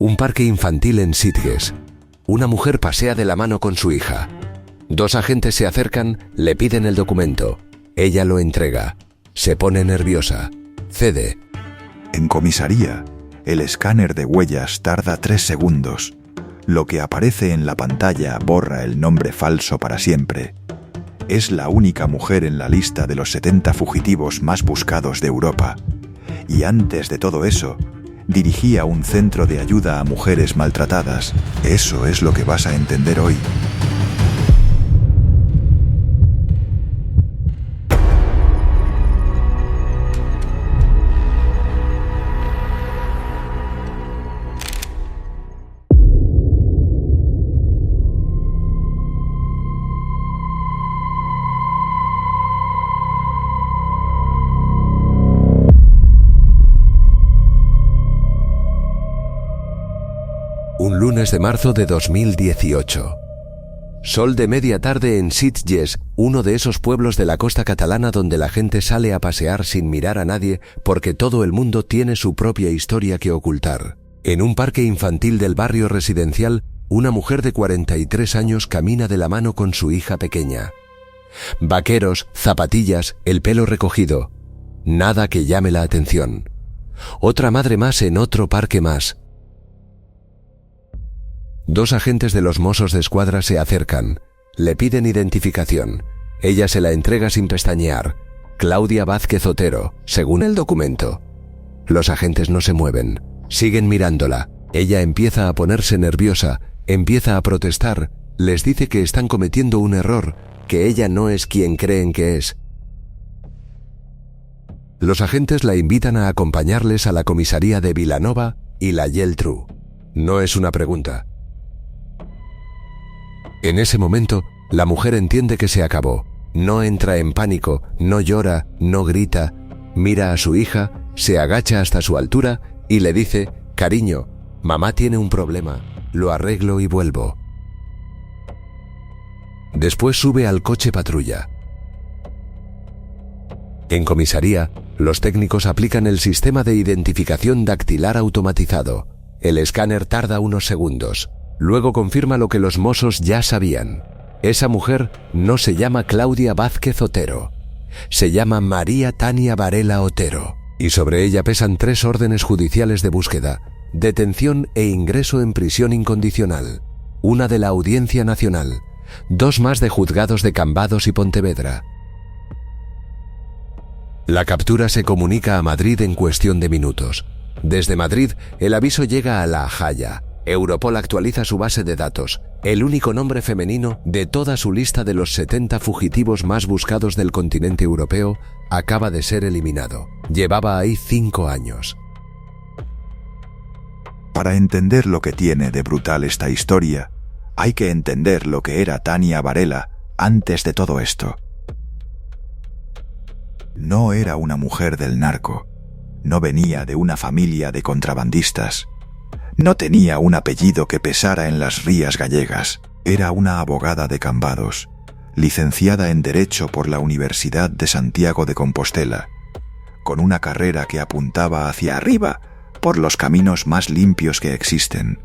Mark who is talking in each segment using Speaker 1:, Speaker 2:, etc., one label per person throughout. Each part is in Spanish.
Speaker 1: Un parque infantil en Sitges. Una mujer pasea de la mano con su hija. Dos agentes se acercan, le piden el documento. Ella lo entrega. Se pone nerviosa. Cede.
Speaker 2: En comisaría, el escáner de huellas tarda 3 segundos. Lo que aparece en la pantalla borra el nombre falso para siempre. Es la única mujer en la lista de los 70 fugitivos más buscados de Europa. Y antes de todo eso, dirigía un centro de ayuda a mujeres maltratadas. Eso es lo que vas a entender hoy.
Speaker 1: Un lunes de marzo de 2018. Sol de media tarde en Sitges, uno de esos pueblos de la costa catalana donde la gente sale a pasear sin mirar a nadie porque todo el mundo tiene su propia historia que ocultar. En un parque infantil del barrio residencial, una mujer de 43 años camina de la mano con su hija pequeña. Vaqueros, zapatillas, el pelo recogido. Nada que llame la atención. Otra madre más en otro parque más. Dos agentes de los Mossos de Escuadra se acercan. Le piden identificación. Ella se la entrega sin pestañear. Claudia Vázquez Otero, según el documento. Los agentes no se mueven. Siguen mirándola. Ella empieza a ponerse nerviosa, empieza a protestar. Les dice que están cometiendo un error, que ella no es quien creen que es. Los agentes la invitan a acompañarles a la comisaría de Vilanova y la Geltrú. No es una pregunta. En ese momento, la mujer entiende que se acabó. No entra en pánico, no llora, no grita. Mira a su hija, se agacha hasta su altura y le dice: «Cariño, mamá tiene un problema, lo arreglo y vuelvo». Después sube al coche patrulla. En comisaría, los técnicos aplican el sistema de identificación dactilar automatizado. El escáner tarda unos segundos. Luego confirma lo que los Mossos ya sabían. Esa mujer no se llama Claudia Vázquez Otero. Se llama María Tania Varela Otero. Y sobre ella pesan 3 órdenes judiciales de búsqueda, detención e ingreso en prisión incondicional. Una de la Audiencia Nacional. 2 más de juzgados de Cambados y Pontevedra. La captura se comunica a Madrid en cuestión de minutos. Desde Madrid, el aviso llega a La Haya. Europol actualiza su base de datos. El único nombre femenino de toda su lista de los 70 fugitivos más buscados del continente europeo acaba de ser eliminado. Llevaba ahí 5 años.
Speaker 2: Para entender lo que tiene de brutal esta historia, hay que entender lo que era Tania Varela antes de todo esto. No era una mujer del narco. No venía de una familia de contrabandistas. No tenía un apellido que pesara en las rías gallegas. Era una abogada de Cambados, licenciada en Derecho por la Universidad de Santiago de Compostela, con una carrera que apuntaba hacia arriba por los caminos más limpios que existen.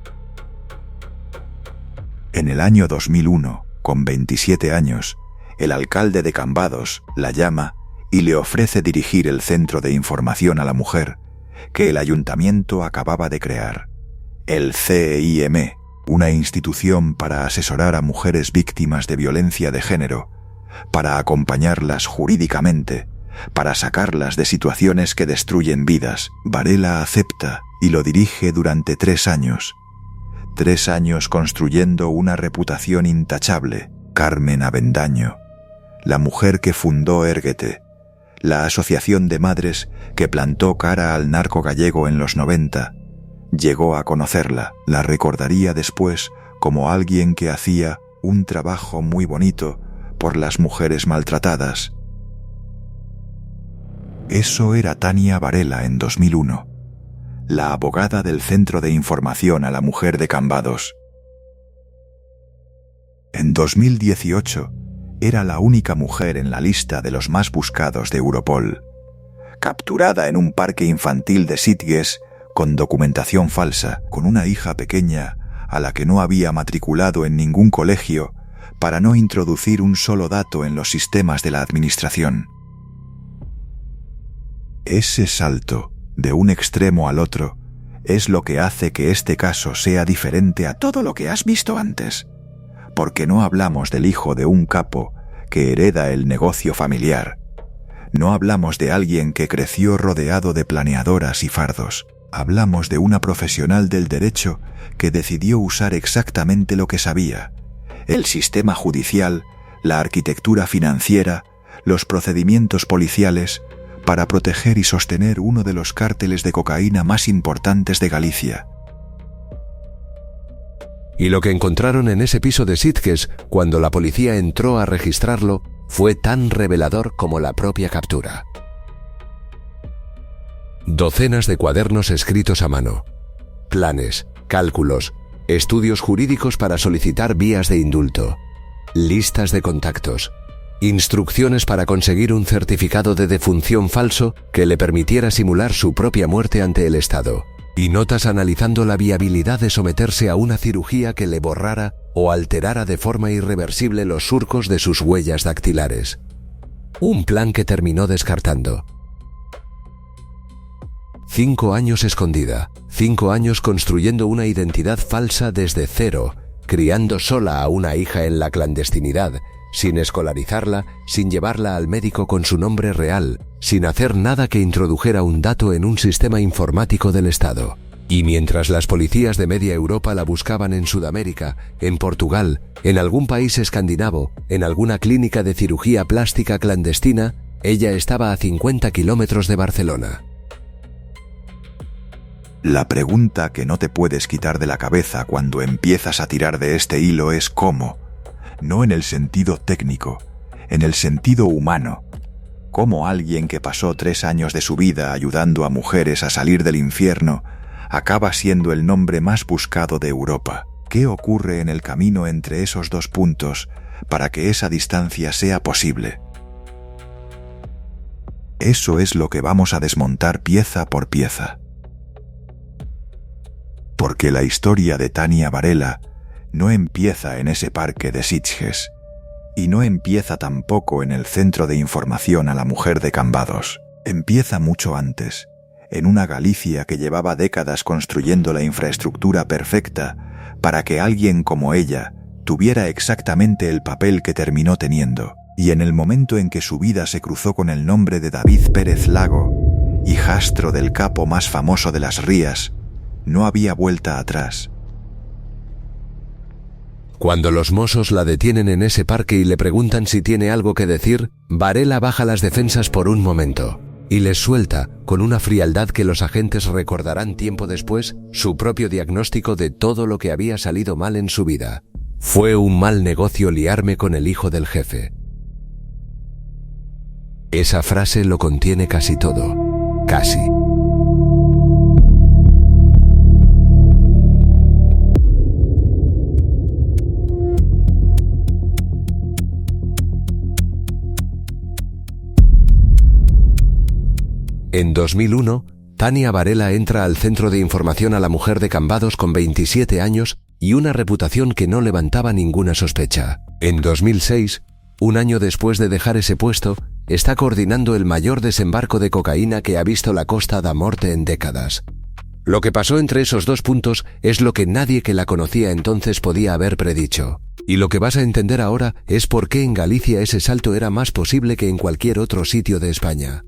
Speaker 2: En el año 2001, con 27 años, el alcalde de Cambados la llama y le ofrece dirigir el Centro de Información a la Mujer que el ayuntamiento acababa de crear. El CIM, una institución para asesorar a mujeres víctimas de violencia de género, para acompañarlas jurídicamente, para sacarlas de situaciones que destruyen vidas. Varela acepta y lo dirige durante 3 años. 3 años construyendo una reputación intachable. Carmen Avendaño, la mujer que fundó Érguete, la asociación de madres que plantó cara al narco gallego en los 90, llegó a conocerla. La recordaría después como alguien que hacía un trabajo muy bonito por las mujeres maltratadas. Eso era Tania Varela en 2001, la abogada del Centro de Información a la Mujer de Cambados. En 2018 era la única mujer en la lista de los más buscados de Europol. Capturada en un parque infantil de Sitges con documentación falsa, con una hija pequeña a la que no había matriculado en ningún colegio para no introducir un solo dato en los sistemas de la administración. Ese salto de un extremo al otro es lo que hace que este caso sea diferente a todo lo que has visto antes, porque no hablamos del hijo de un capo que hereda el negocio familiar. No hablamos de alguien que creció rodeado de planeadoras y fardos. Hablamos de una profesional del derecho que decidió usar exactamente lo que sabía: el sistema judicial, la arquitectura financiera, los procedimientos policiales, para proteger y sostener uno de los cárteles de cocaína más importantes de Galicia.
Speaker 1: Y lo que encontraron en ese piso de Sitges, cuando la policía entró a registrarlo, fue tan revelador como la propia captura. Docenas de cuadernos escritos a mano, planes, cálculos, estudios jurídicos para solicitar vías de indulto, listas de contactos, instrucciones para conseguir un certificado de defunción falso que le permitiera simular su propia muerte ante el Estado, y notas analizando la viabilidad de someterse a una cirugía que le borrara o alterara de forma irreversible los surcos de sus huellas dactilares. Un plan que terminó descartando. 5 años escondida, 5 años construyendo una identidad falsa desde cero, criando sola a una hija en la clandestinidad, sin escolarizarla, sin llevarla al médico con su nombre real, sin hacer nada que introdujera un dato en un sistema informático del Estado. Y mientras las policías de media Europa la buscaban en Sudamérica, en Portugal, en algún país escandinavo, en alguna clínica de cirugía plástica clandestina, ella estaba a 50 kilómetros de Barcelona.
Speaker 2: La pregunta que no te puedes quitar de la cabeza cuando empiezas a tirar de este hilo es cómo, no en el sentido técnico, en el sentido humano. ¿Cómo alguien que pasó 3 años de su vida ayudando a mujeres a salir del infierno acaba siendo el nombre más buscado de Europa? ¿Qué ocurre en el camino entre esos 2 puntos para que esa distancia sea posible? Eso es lo que vamos a desmontar pieza por pieza. Porque la historia de Tania Varela no empieza en ese parque de Sitges, y no empieza tampoco en el Centro de Información a la Mujer de Cambados. Empieza mucho antes, en una Galicia que llevaba décadas construyendo la infraestructura perfecta para que alguien como ella tuviera exactamente el papel que terminó teniendo. Y en el momento en que su vida se cruzó con el nombre de David Pérez Lago, hijastro del capo más famoso de las Rías, no había vuelta atrás.
Speaker 1: Cuando los mozos la detienen en ese parque y le preguntan si tiene algo que decir, Varela baja las defensas por un momento y les suelta, con una frialdad que los agentes recordarán tiempo después, su propio diagnóstico de todo lo que había salido mal en su vida. Fue un mal negocio liarme con el hijo del jefe. Esa frase lo contiene casi todo. Casi. En 2001, Tania Varela entra al Centro de Información a la Mujer de Cambados con 27 años y una reputación que no levantaba ninguna sospecha. En 2006, un año después de dejar ese puesto, está coordinando el mayor desembarco de cocaína que ha visto la Costa da Morte en décadas. Lo que pasó entre esos 2 puntos es lo que nadie que la conocía entonces podía haber predicho. Y lo que vas a entender ahora es por qué en Galicia ese salto era más posible que en cualquier otro sitio de España.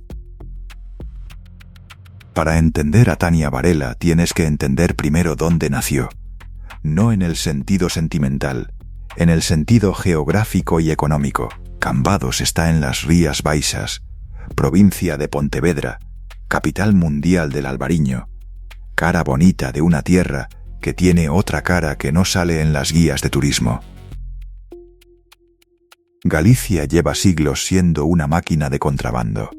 Speaker 2: Para entender a Tania Varela tienes que entender primero dónde nació. No en el sentido sentimental, en el sentido geográfico y económico. Cambados está en las Rías Baixas, provincia de Pontevedra, capital mundial del Albariño, cara bonita de una tierra que tiene otra cara que no sale en las guías de turismo. Galicia lleva siglos siendo una máquina de contrabando.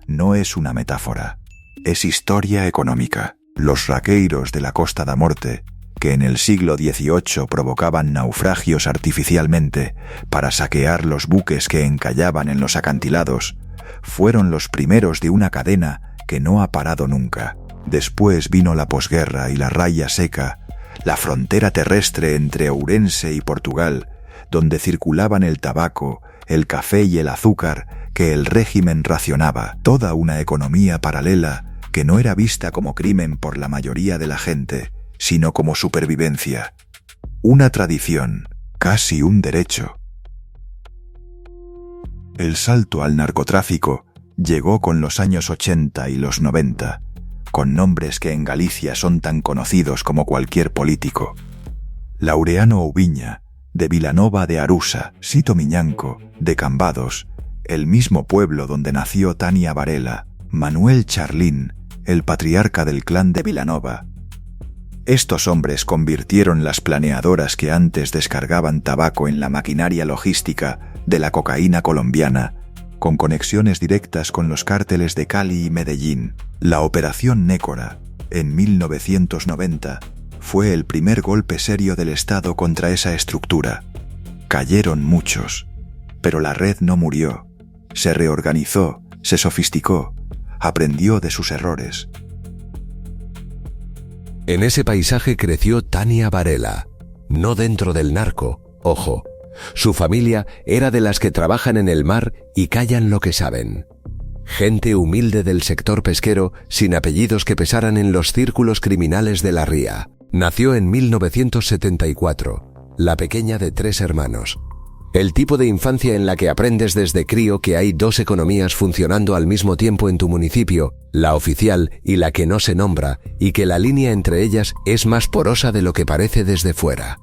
Speaker 2: No es una metáfora. Es historia económica. Los raqueiros de la Costa da Morte, que en el siglo XVIII provocaban naufragios artificialmente para saquear los buques que encallaban en los acantilados, fueron los primeros de una cadena que no ha parado nunca. Después vino la posguerra y la raya seca, la frontera terrestre entre Ourense y Portugal, donde circulaban el tabaco, el café y el azúcar que el régimen racionaba, toda una economía paralela que no era vista como crimen por la mayoría de la gente, sino como supervivencia. Una tradición, casi un derecho. El salto al narcotráfico llegó con los años 80 y los 90, con nombres que en Galicia son tan conocidos como cualquier político. Laureano Oubiña, de Vilanova de Arusa, Sito Miñanco, de Cambados, el mismo pueblo donde nació Tania Varela, Manuel Charlín, el patriarca del clan de Vilanova. Estos hombres convirtieron las planeadoras que antes descargaban tabaco en la maquinaria logística de la cocaína colombiana, con conexiones directas con los cárteles de Cali y Medellín. La Operación Nécora, en 1990, fue el primer golpe serio del Estado contra esa estructura. Cayeron muchos, pero la red no murió. Se reorganizó, se sofisticó, aprendió de sus errores.
Speaker 1: En ese paisaje creció Tania Varela, no dentro del narco, ojo. Su familia era de las que trabajan en el mar y callan lo que saben. Gente humilde del sector pesquero, sin apellidos que pesaran en los círculos criminales de la ría. Nació en 1974, la pequeña de 3 hermanos. El tipo de infancia en la que aprendes desde crío que hay 2 economías funcionando al mismo tiempo en tu municipio, la oficial y la que no se nombra, y que la línea entre ellas es más porosa de lo que parece desde fuera.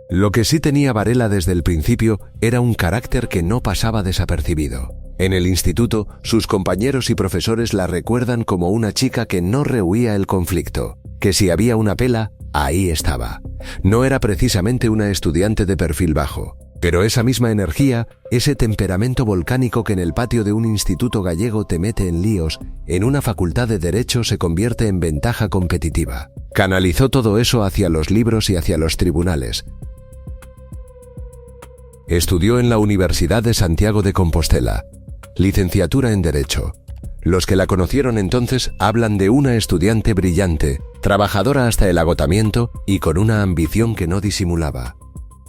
Speaker 1: Lo que sí tenía Varela desde el principio era un carácter que no pasaba desapercibido. En el instituto, sus compañeros y profesores la recuerdan como una chica que no rehuía el conflicto, que si había una pela, ahí estaba. No era precisamente una estudiante de perfil bajo, pero esa misma energía, ese temperamento volcánico que en el patio de un instituto gallego te mete en líos, en una facultad de Derecho se convierte en ventaja competitiva. Canalizó todo eso hacia los libros y hacia los tribunales. Estudió en la Universidad de Santiago de Compostela, licenciatura en Derecho. Los que la conocieron entonces hablan de una estudiante brillante, trabajadora hasta el agotamiento y con una ambición que no disimulaba.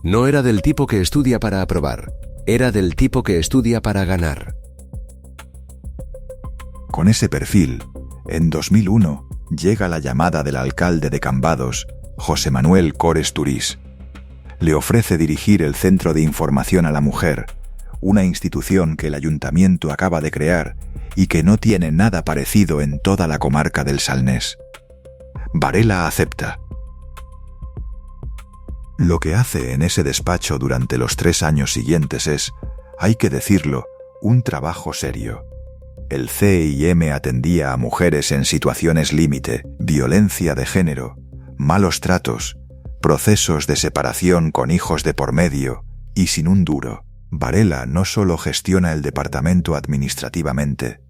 Speaker 1: No era del tipo que estudia para aprobar, era del tipo que estudia para ganar.
Speaker 2: Con ese perfil, en 2001 llega la llamada del alcalde de Cambados, José Manuel Cores Turís. Le ofrece dirigir el Centro de Información a la Mujer, una institución que el ayuntamiento acaba de crear y que no tiene nada parecido en toda la comarca del Salnés. Varela acepta. Lo que hace en ese despacho durante los 3 años siguientes es, hay que decirlo, un trabajo serio. El CIM atendía a mujeres en situaciones límite, violencia de género, malos tratos, procesos de separación con hijos de por medio y sin un duro. Varela no solo gestiona el departamento administrativamente,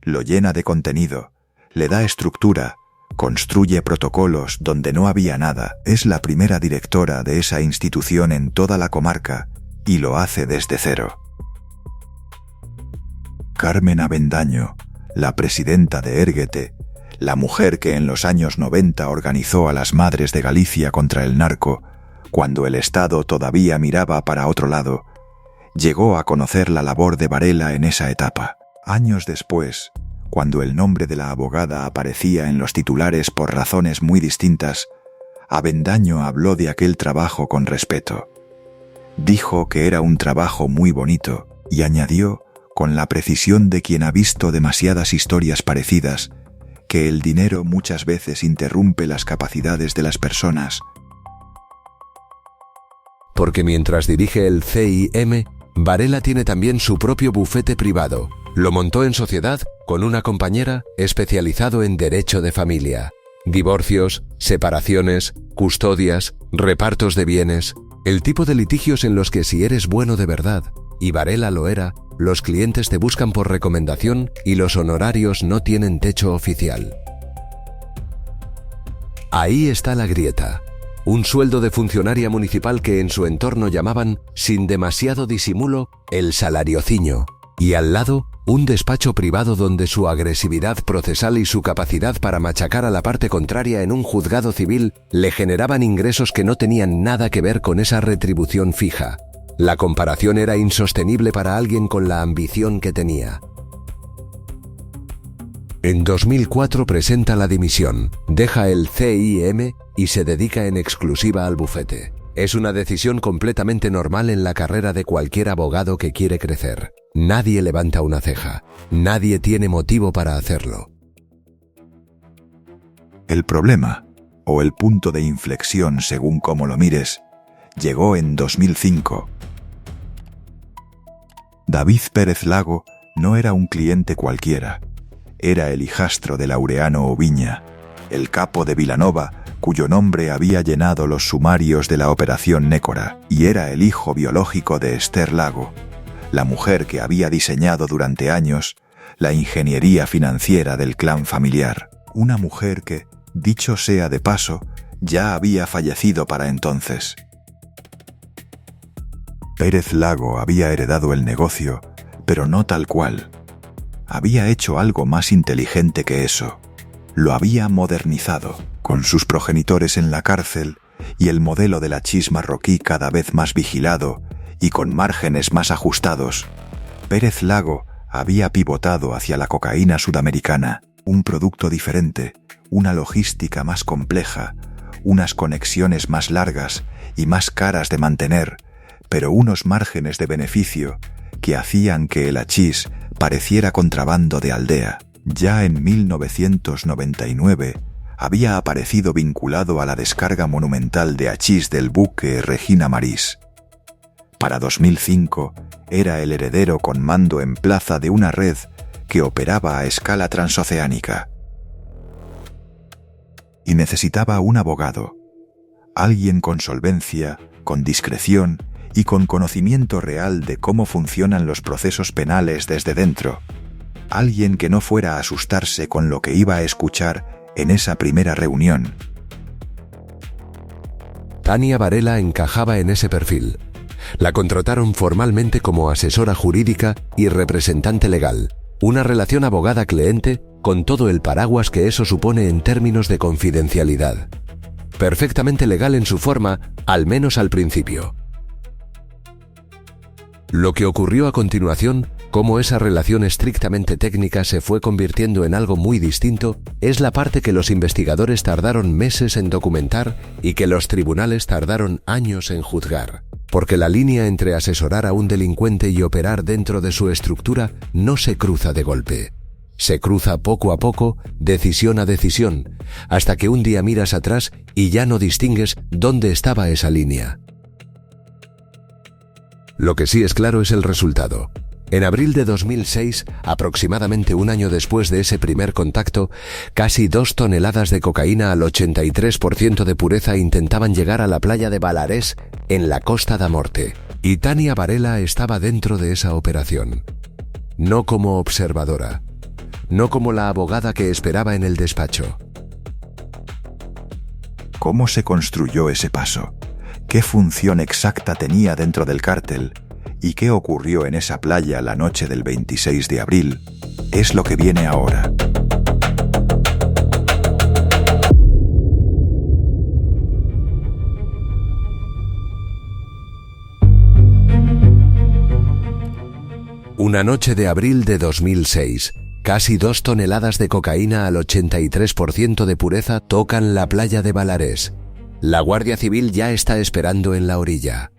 Speaker 2: lo llena de contenido, le da estructura, construye protocolos donde no había nada. Es la primera directora de esa institución en toda la comarca y lo hace desde cero. Carmen Avendaño, la presidenta de Érguete, la mujer que en los años 90 organizó a las madres de Galicia contra el narco, cuando el Estado todavía miraba para otro lado, llegó a conocer la labor de Varela en esa etapa. Años después, cuando el nombre de la abogada aparecía en los titulares por razones muy distintas, Avendaño habló de aquel trabajo con respeto. Dijo que era un trabajo muy bonito y añadió, con la precisión de quien ha visto demasiadas historias parecidas, que el dinero muchas veces interrumpe las capacidades de las personas.
Speaker 1: Porque mientras dirige el CIM, Varela tiene también su propio bufete privado. Lo montó en sociedad con una compañera especializado en derecho de familia. Divorcios, separaciones, custodias, repartos de bienes. El tipo de litigios en los que si eres bueno de verdad, y Varela lo era, los clientes te buscan por recomendación y los honorarios no tienen techo oficial. Ahí está la grieta. Un sueldo de funcionaria municipal que en su entorno llamaban, sin demasiado disimulo, el salariociño. Y al lado, un despacho privado donde su agresividad procesal y su capacidad para machacar a la parte contraria en un juzgado civil le generaban ingresos que no tenían nada que ver con esa retribución fija. La comparación era insostenible para alguien con la ambición que tenía. En 2004 presenta la dimisión, deja el CIM y se dedica en exclusiva al bufete. Es una decisión completamente normal en la carrera de cualquier abogado que quiere crecer. Nadie levanta una ceja. Nadie tiene motivo para hacerlo.
Speaker 2: El problema, o el punto de inflexión según cómo lo mires, llegó en 2005. David Pérez Lago no era un cliente cualquiera. Era el hijastro de Laureano Oviña, el capo de Vilanova, cuyo nombre había llenado los sumarios de la Operación Nécora, y era el hijo biológico de Esther Lago, la mujer que había diseñado durante años la ingeniería financiera del clan familiar. Una mujer que, dicho sea de paso, ya había fallecido para entonces. Pérez Lago había heredado el negocio, pero no tal cual. Había hecho algo más inteligente que eso. Lo había modernizado, con sus progenitores en la cárcel y el modelo de la Chis marroquí cada vez más vigilado y con márgenes más ajustados. Pérez Lago había pivotado hacia la cocaína sudamericana, un producto diferente, una logística más compleja, unas conexiones más largas y más caras de mantener, pero unos márgenes de beneficio que hacían que el hachís pareciera contrabando de aldea. Ya en 1999 había aparecido vinculado a la descarga monumental de hachís del buque Regina Marís. Para 2005 era el heredero con mando en plaza de una red que operaba a escala transoceánica. Y necesitaba un abogado, alguien con solvencia, con discreción y con conocimiento real de cómo funcionan los procesos penales desde dentro. Alguien que no fuera a asustarse con lo que iba a escuchar en esa primera reunión.
Speaker 1: Tania Varela encajaba en ese perfil. La contrataron formalmente como asesora jurídica y representante legal. Una relación abogada-cliente con todo el paraguas que eso supone en términos de confidencialidad. Perfectamente legal en su forma, al menos al principio. Lo que ocurrió a continuación, cómo esa relación estrictamente técnica se fue convirtiendo en algo muy distinto, es la parte que los investigadores tardaron meses en documentar y que los tribunales tardaron años en juzgar. Porque la línea entre asesorar a un delincuente y operar dentro de su estructura no se cruza de golpe. Se cruza poco a poco, decisión a decisión, hasta que un día miras atrás y ya no distingues dónde estaba esa línea. Lo que sí es claro es el resultado. En abril de 2006, aproximadamente un año después de ese primer contacto, casi 2 toneladas de cocaína al 83% de pureza intentaban llegar a la playa de Balarés, en la Costa da Morte. Y Tania Varela estaba dentro de esa operación. No como observadora. No como la abogada que esperaba en el despacho.
Speaker 2: ¿Cómo se construyó ese paso? ¿Qué función exacta tenía dentro del cártel? ¿Y qué ocurrió en esa playa la noche del 26 de abril? Es lo que viene ahora.
Speaker 1: Una noche de abril de 2006, casi 2 toneladas de cocaína al 83% de pureza tocan la playa de Balarés. La Guardia Civil ya está esperando en la orilla.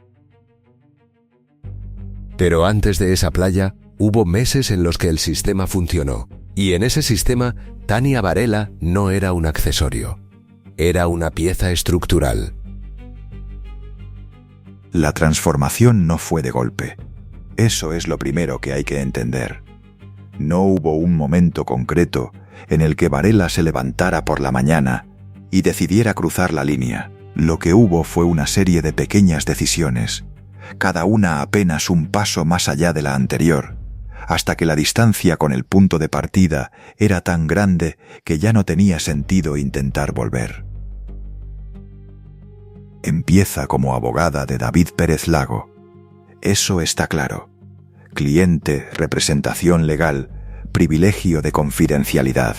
Speaker 1: Pero antes de esa playa, hubo meses en los que el sistema funcionó. Y en ese sistema, Tania Varela no era un accesorio. Era una pieza estructural.
Speaker 2: La transformación no fue de golpe. Eso es lo primero que hay que entender. No hubo un momento concreto en el que Varela se levantara por la mañana y decidiera cruzar la línea. Lo que hubo fue una serie de pequeñas decisiones, cada una apenas un paso más allá de la anterior, hasta que la distancia con el punto de partida era tan grande que ya no tenía sentido intentar volver. Empieza como abogada de David Pérez Lago. Eso está claro. cliente, representación legal, privilegio de confidencialidad.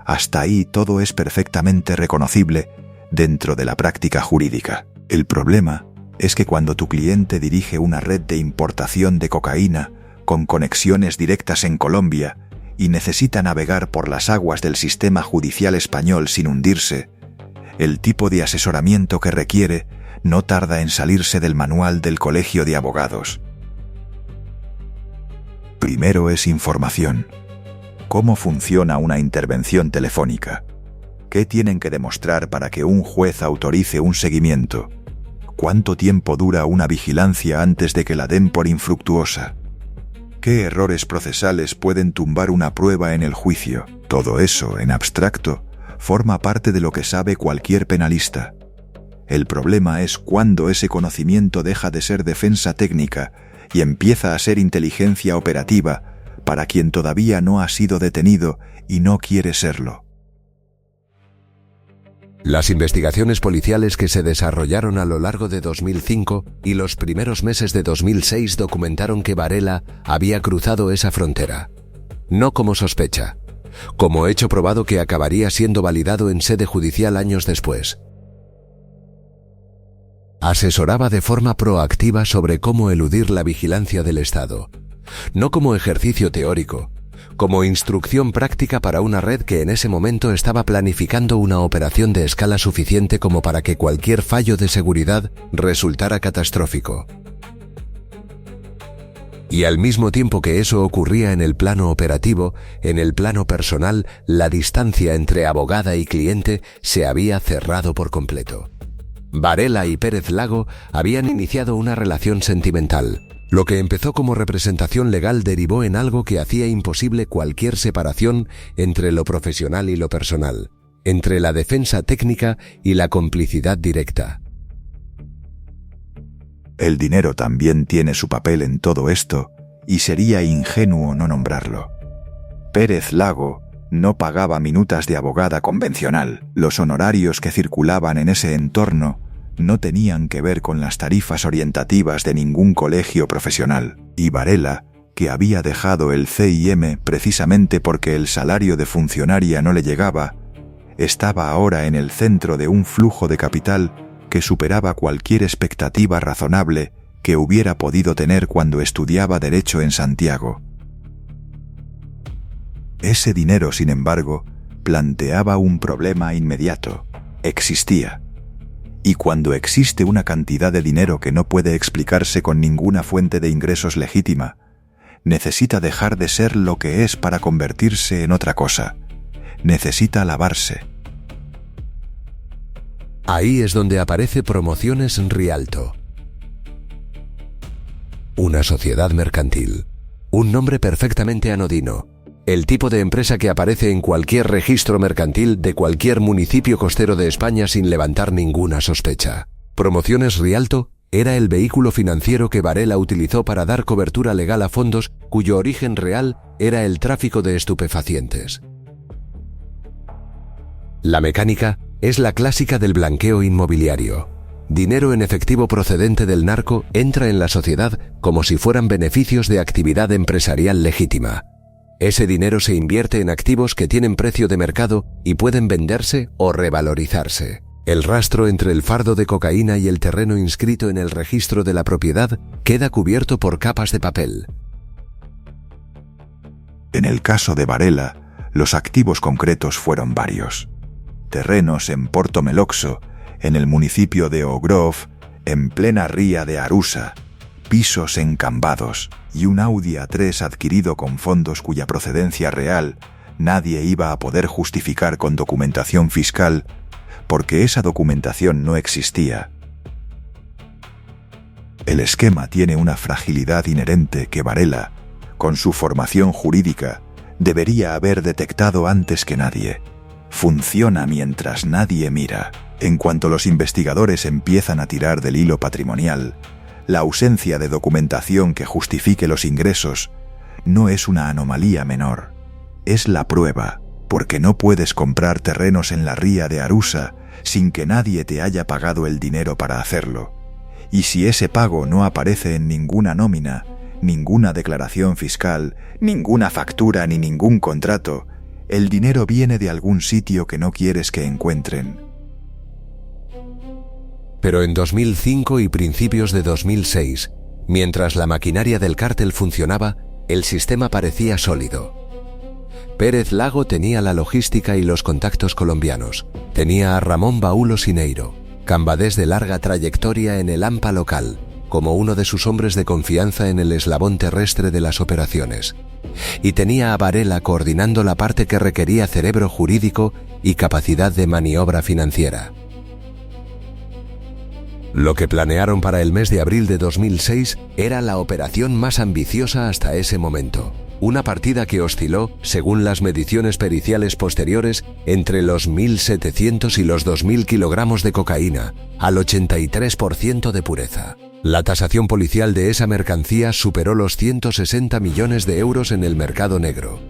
Speaker 2: Hasta ahí todo es perfectamente reconocible dentro de la práctica jurídica. El problema es que cuando tu cliente dirige una red de importación de cocaína con conexiones directas en Colombia y necesita navegar por las aguas del sistema judicial español sin hundirse, el tipo de asesoramiento que requiere no tarda en salirse del manual del Colegio de Abogados. Primero es información. ¿Cómo funciona una intervención telefónica? ¿Qué tienen que demostrar para que un juez autorice un seguimiento? ¿Cuánto tiempo dura una vigilancia antes de que la den por infructuosa? ¿Qué errores procesales pueden tumbar una prueba en el juicio? Todo eso, en abstracto, forma parte de lo que sabe cualquier penalista. El problema es cuando ese conocimiento deja de ser defensa técnica y empieza a ser inteligencia operativa para quien todavía no ha sido detenido y no quiere serlo.
Speaker 1: Las investigaciones policiales que se desarrollaron a lo largo de 2005 y los primeros meses de 2006 documentaron que Varela había cruzado esa frontera. No como sospecha, como hecho probado que acabaría siendo validado en sede judicial años después. Asesoraba de forma proactiva sobre cómo eludir la vigilancia del Estado, no como ejercicio teórico, como instrucción práctica para una red que en ese momento estaba planificando una operación de escala suficiente como para que cualquier fallo de seguridad resultara catastrófico. Y al mismo tiempo que eso ocurría en el plano operativo, en el plano personal, la distancia entre abogada y cliente se había cerrado por completo. Varela y Pérez Lago habían iniciado una relación sentimental. Lo que empezó como representación legal derivó en algo que hacía imposible cualquier separación entre lo profesional y lo personal, entre la defensa técnica y la complicidad directa.
Speaker 2: El dinero también tiene su papel en todo esto, y sería ingenuo no nombrarlo. Pérez Lago no pagaba minutas de abogada convencional. Los honorarios que circulaban en ese entorno no tenían que ver con las tarifas orientativas de ningún colegio profesional. Y Varela, que había dejado el CIM precisamente porque el salario de funcionaria no le llegaba, estaba ahora en el centro de un flujo de capital que superaba cualquier expectativa razonable que hubiera podido tener cuando estudiaba Derecho en Santiago. Ese dinero, sin embargo, planteaba un problema inmediato. Existía. Y cuando existe una cantidad de dinero que no puede explicarse con ninguna fuente de ingresos legítima, necesita dejar de ser lo que es para convertirse en otra cosa. Necesita lavarse.
Speaker 1: Ahí es donde aparece Promociones Rialto. Una sociedad mercantil. Un nombre perfectamente anodino. El tipo de empresa que aparece en cualquier registro mercantil de cualquier municipio costero de España sin levantar ninguna sospecha. Promociones Rialto era el vehículo financiero que Varela utilizó para dar cobertura legal a fondos cuyo origen real era el tráfico de estupefacientes. La mecánica es la clásica del blanqueo inmobiliario. Dinero en efectivo procedente del narco entra en la sociedad como si fueran beneficios de actividad empresarial legítima. Ese dinero se invierte en activos que tienen precio de mercado y pueden venderse o revalorizarse. El rastro entre el fardo de cocaína y el terreno inscrito en el registro de la propiedad queda cubierto por capas de papel.
Speaker 2: En el caso de Varela, los activos concretos fueron varios. Terrenos en Porto Meloxo, en el municipio de Ogrove, en plena ría de Arusa, pisos en Cambados y un Audi A3 adquirido con fondos cuya procedencia real nadie iba a poder justificar con documentación fiscal porque esa documentación no existía. El esquema tiene una fragilidad inherente que Varela, con su formación jurídica, debería haber detectado antes que nadie. Funciona mientras nadie mira. En cuanto los investigadores empiezan a tirar del hilo patrimonial, la ausencia de documentación que justifique los ingresos no es una anomalía menor. Es la prueba, porque no puedes comprar terrenos en la ría de Arusa sin que nadie te haya pagado el dinero para hacerlo. Y si ese pago no aparece en ninguna nómina, ninguna declaración fiscal, ninguna factura ni ningún contrato. El dinero viene de algún sitio que no quieres que encuentren.
Speaker 1: Pero en 2005 y principios de 2006, mientras la maquinaria del cártel funcionaba, el sistema parecía sólido. Pérez Lago tenía la logística y los contactos colombianos. Tenía a Ramón Baúlo Sineiro, cambadés de larga trayectoria en el AMPA local, como uno de sus hombres de confianza en el eslabón terrestre de las operaciones. Y tenía a Varela coordinando la parte que requería cerebro jurídico y capacidad de maniobra financiera. Lo que planearon para el mes de abril de 2006 era la operación más ambiciosa hasta ese momento. Una partida que osciló, según las mediciones periciales posteriores, entre los 1.700 y los 2.000 kilogramos de cocaína, al 83% de pureza. La tasación policial de esa mercancía superó los 160 millones de euros en el mercado negro.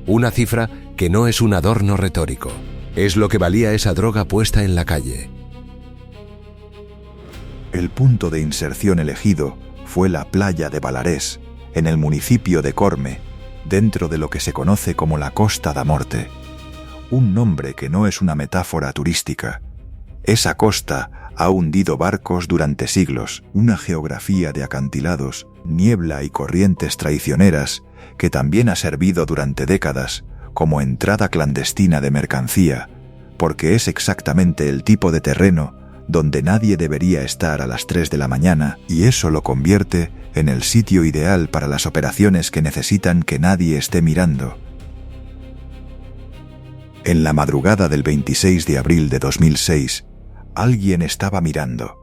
Speaker 1: Una cifra que no es un adorno retórico. Es lo que valía esa droga puesta en la calle.
Speaker 2: El punto de inserción elegido fue la playa de Balarés, en el municipio de Corme, dentro de lo que se conoce como la Costa da Morte. Un nombre que no es una metáfora turística. Esa costa ha hundido barcos durante siglos, una geografía de acantilados, niebla y corrientes traicioneras que también ha servido durante décadas como entrada clandestina de mercancía, porque es exactamente el tipo de terreno donde nadie debería estar a las 3 de la mañana, y eso lo convierte en el sitio ideal para las operaciones que necesitan que nadie esté mirando. En la madrugada del 26 de abril de 2006, alguien estaba mirando.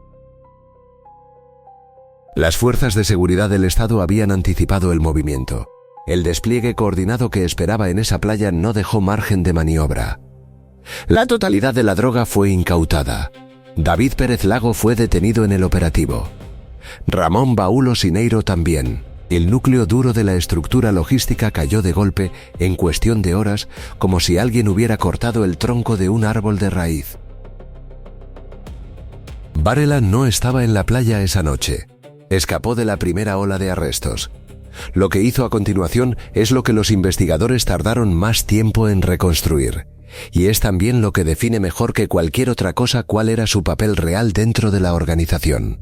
Speaker 1: Las fuerzas de seguridad del Estado habían anticipado el movimiento. El despliegue coordinado que esperaba en esa playa no dejó margen de maniobra. La totalidad de la droga fue incautada. David Pérez Lago fue detenido en el operativo. Ramón Baúlo Sineiro también. El núcleo duro de la estructura logística cayó de golpe en cuestión de horas, como si alguien hubiera cortado el tronco de un árbol de raíz. Varela no estaba en la playa esa noche. Escapó de la primera ola de arrestos. Lo que hizo a continuación es lo que los investigadores tardaron más tiempo en reconstruir. Y es también lo que define mejor que cualquier otra cosa cuál era su papel real dentro de la organización.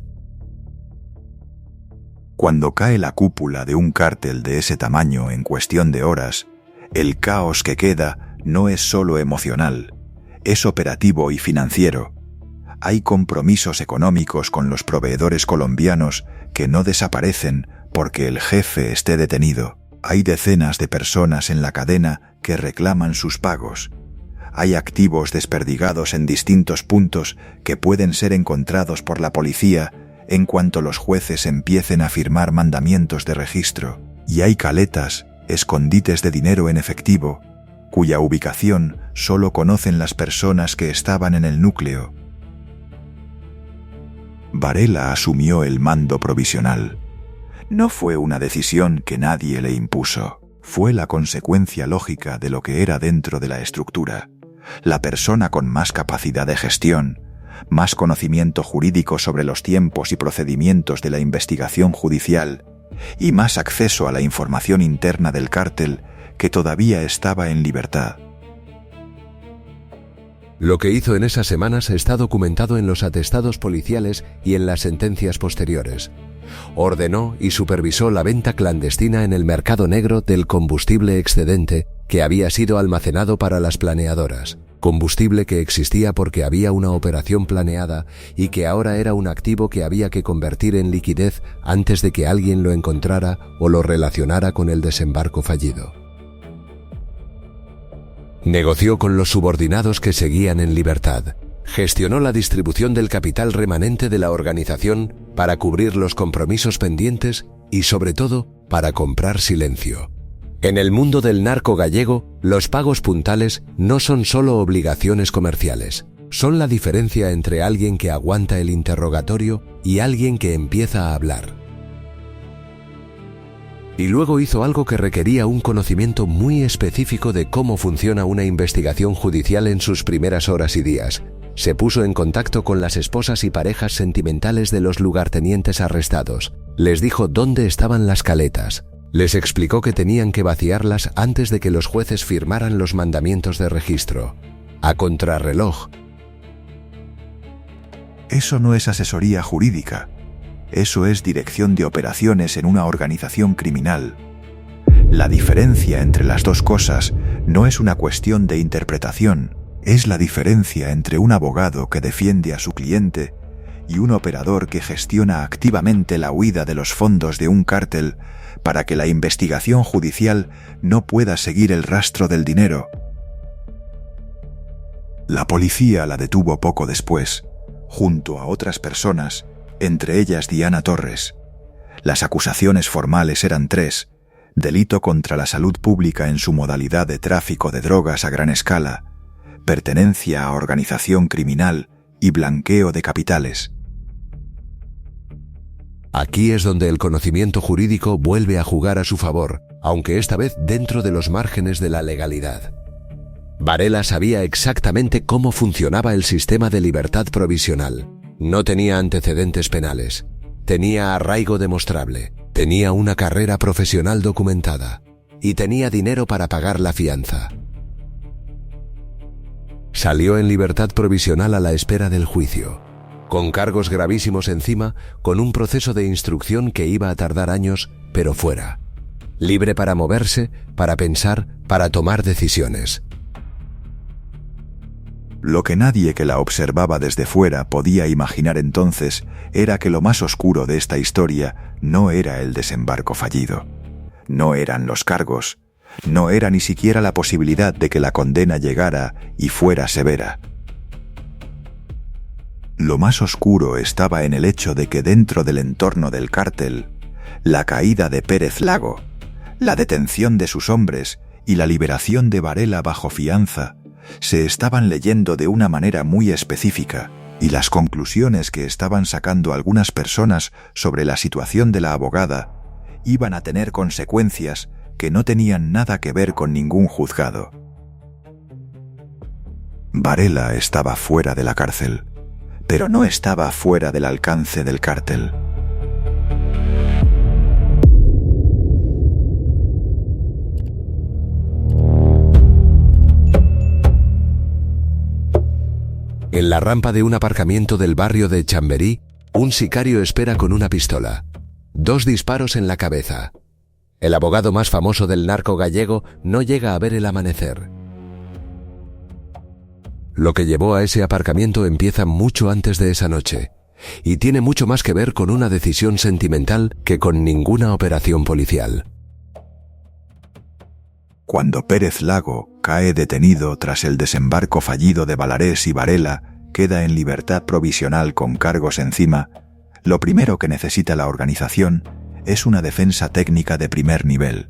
Speaker 2: Cuando cae la cúpula de un cártel de ese tamaño en cuestión de horas, el caos que queda no es solo emocional, es operativo y financiero. Hay compromisos económicos con los proveedores colombianos que no desaparecen porque el jefe esté detenido. Hay decenas de personas en la cadena que reclaman sus pagos. Hay activos desperdigados en distintos puntos que pueden ser encontrados por la policía en cuanto los jueces empiecen a firmar mandamientos de registro. Y hay caletas, escondites de dinero en efectivo, cuya ubicación solo conocen las personas que estaban en el núcleo. Varela asumió el mando provisional. No fue una decisión que nadie le impuso. Fue la consecuencia lógica de lo que era dentro de la estructura. La persona con más capacidad de gestión, más conocimiento jurídico sobre los tiempos y procedimientos de la investigación judicial y más acceso a la información interna del cártel que todavía estaba en libertad.
Speaker 1: Lo que hizo en esas semanas está documentado en los atestados policiales y en las sentencias posteriores. Ordenó y supervisó la venta clandestina en el mercado negro del combustible excedente que había sido almacenado para las planeadoras. Combustible que existía porque había una operación planeada y que ahora era un activo que había que convertir en liquidez antes de que alguien lo encontrara o lo relacionara con el desembarco fallido. Negoció con los subordinados que seguían en libertad. Gestionó la distribución del capital remanente de la organización para cubrir los compromisos pendientes y, sobre todo, para comprar silencio. En el mundo del narco gallego, los pagos puntales no son solo obligaciones comerciales. Son la diferencia entre alguien que aguanta el interrogatorio y alguien que empieza a hablar. Y luego hizo algo que requería un conocimiento muy específico de cómo funciona una investigación judicial en sus primeras horas y días. Se puso en contacto con las esposas y parejas sentimentales de los lugartenientes arrestados. Les dijo dónde estaban las caletas. Les explicó que tenían que vaciarlas antes de que los jueces firmaran los mandamientos de registro. A contrarreloj.
Speaker 2: Eso no es asesoría jurídica. Eso es dirección de operaciones en una organización criminal. La diferencia entre las dos cosas no es una cuestión de interpretación, es la diferencia entre un abogado que defiende a su cliente y un operador que gestiona activamente la huida de los fondos de un cártel para que la investigación judicial no pueda seguir el rastro del dinero. La policía la detuvo poco después, junto a otras personas, entre ellas Diana Torres. Las acusaciones formales eran 3: delito contra la salud pública en su modalidad de tráfico de drogas a gran escala, pertenencia a organización criminal y blanqueo de capitales.
Speaker 1: Aquí es donde el conocimiento jurídico vuelve a jugar a su favor, aunque esta vez dentro de los márgenes de la legalidad. Varela sabía exactamente cómo funcionaba el sistema de libertad provisional. No tenía antecedentes penales. Tenía arraigo demostrable. Tenía una carrera profesional documentada. Y tenía dinero para pagar la fianza. Salió en libertad provisional a la espera del juicio, con cargos gravísimos encima, con un proceso de instrucción que iba a tardar años, pero fuera. Libre para moverse, para pensar, para tomar decisiones.
Speaker 2: Lo que nadie que la observaba desde fuera podía imaginar entonces era que lo más oscuro de esta historia no era el desembarco fallido. No eran los cargos. No era ni siquiera la posibilidad de que la condena llegara y fuera severa. Lo más oscuro estaba en el hecho de que dentro del entorno del cártel, la caída de Pérez Lago, la detención de sus hombres y la liberación de Varela bajo fianza se estaban leyendo de una manera muy específica, y las conclusiones que estaban sacando algunas personas sobre la situación de la abogada iban a tener consecuencias que no tenían nada que ver con ningún juzgado. Varela estaba fuera de la cárcel, pero no estaba fuera del alcance del cártel.
Speaker 1: En la rampa de un aparcamiento del barrio de Chamberí, un sicario espera con una pistola. 2 disparos en la cabeza. El abogado más famoso del narco gallego no llega a ver el amanecer. Lo que llevó a ese aparcamiento empieza mucho antes de esa noche, y tiene mucho más que ver con una decisión sentimental que con ninguna operación policial.
Speaker 2: Cuando Pérez Lago cae detenido tras el desembarco fallido de Valarés y Varela queda en libertad provisional con cargos encima, lo primero que necesita la organización es una defensa técnica de primer nivel,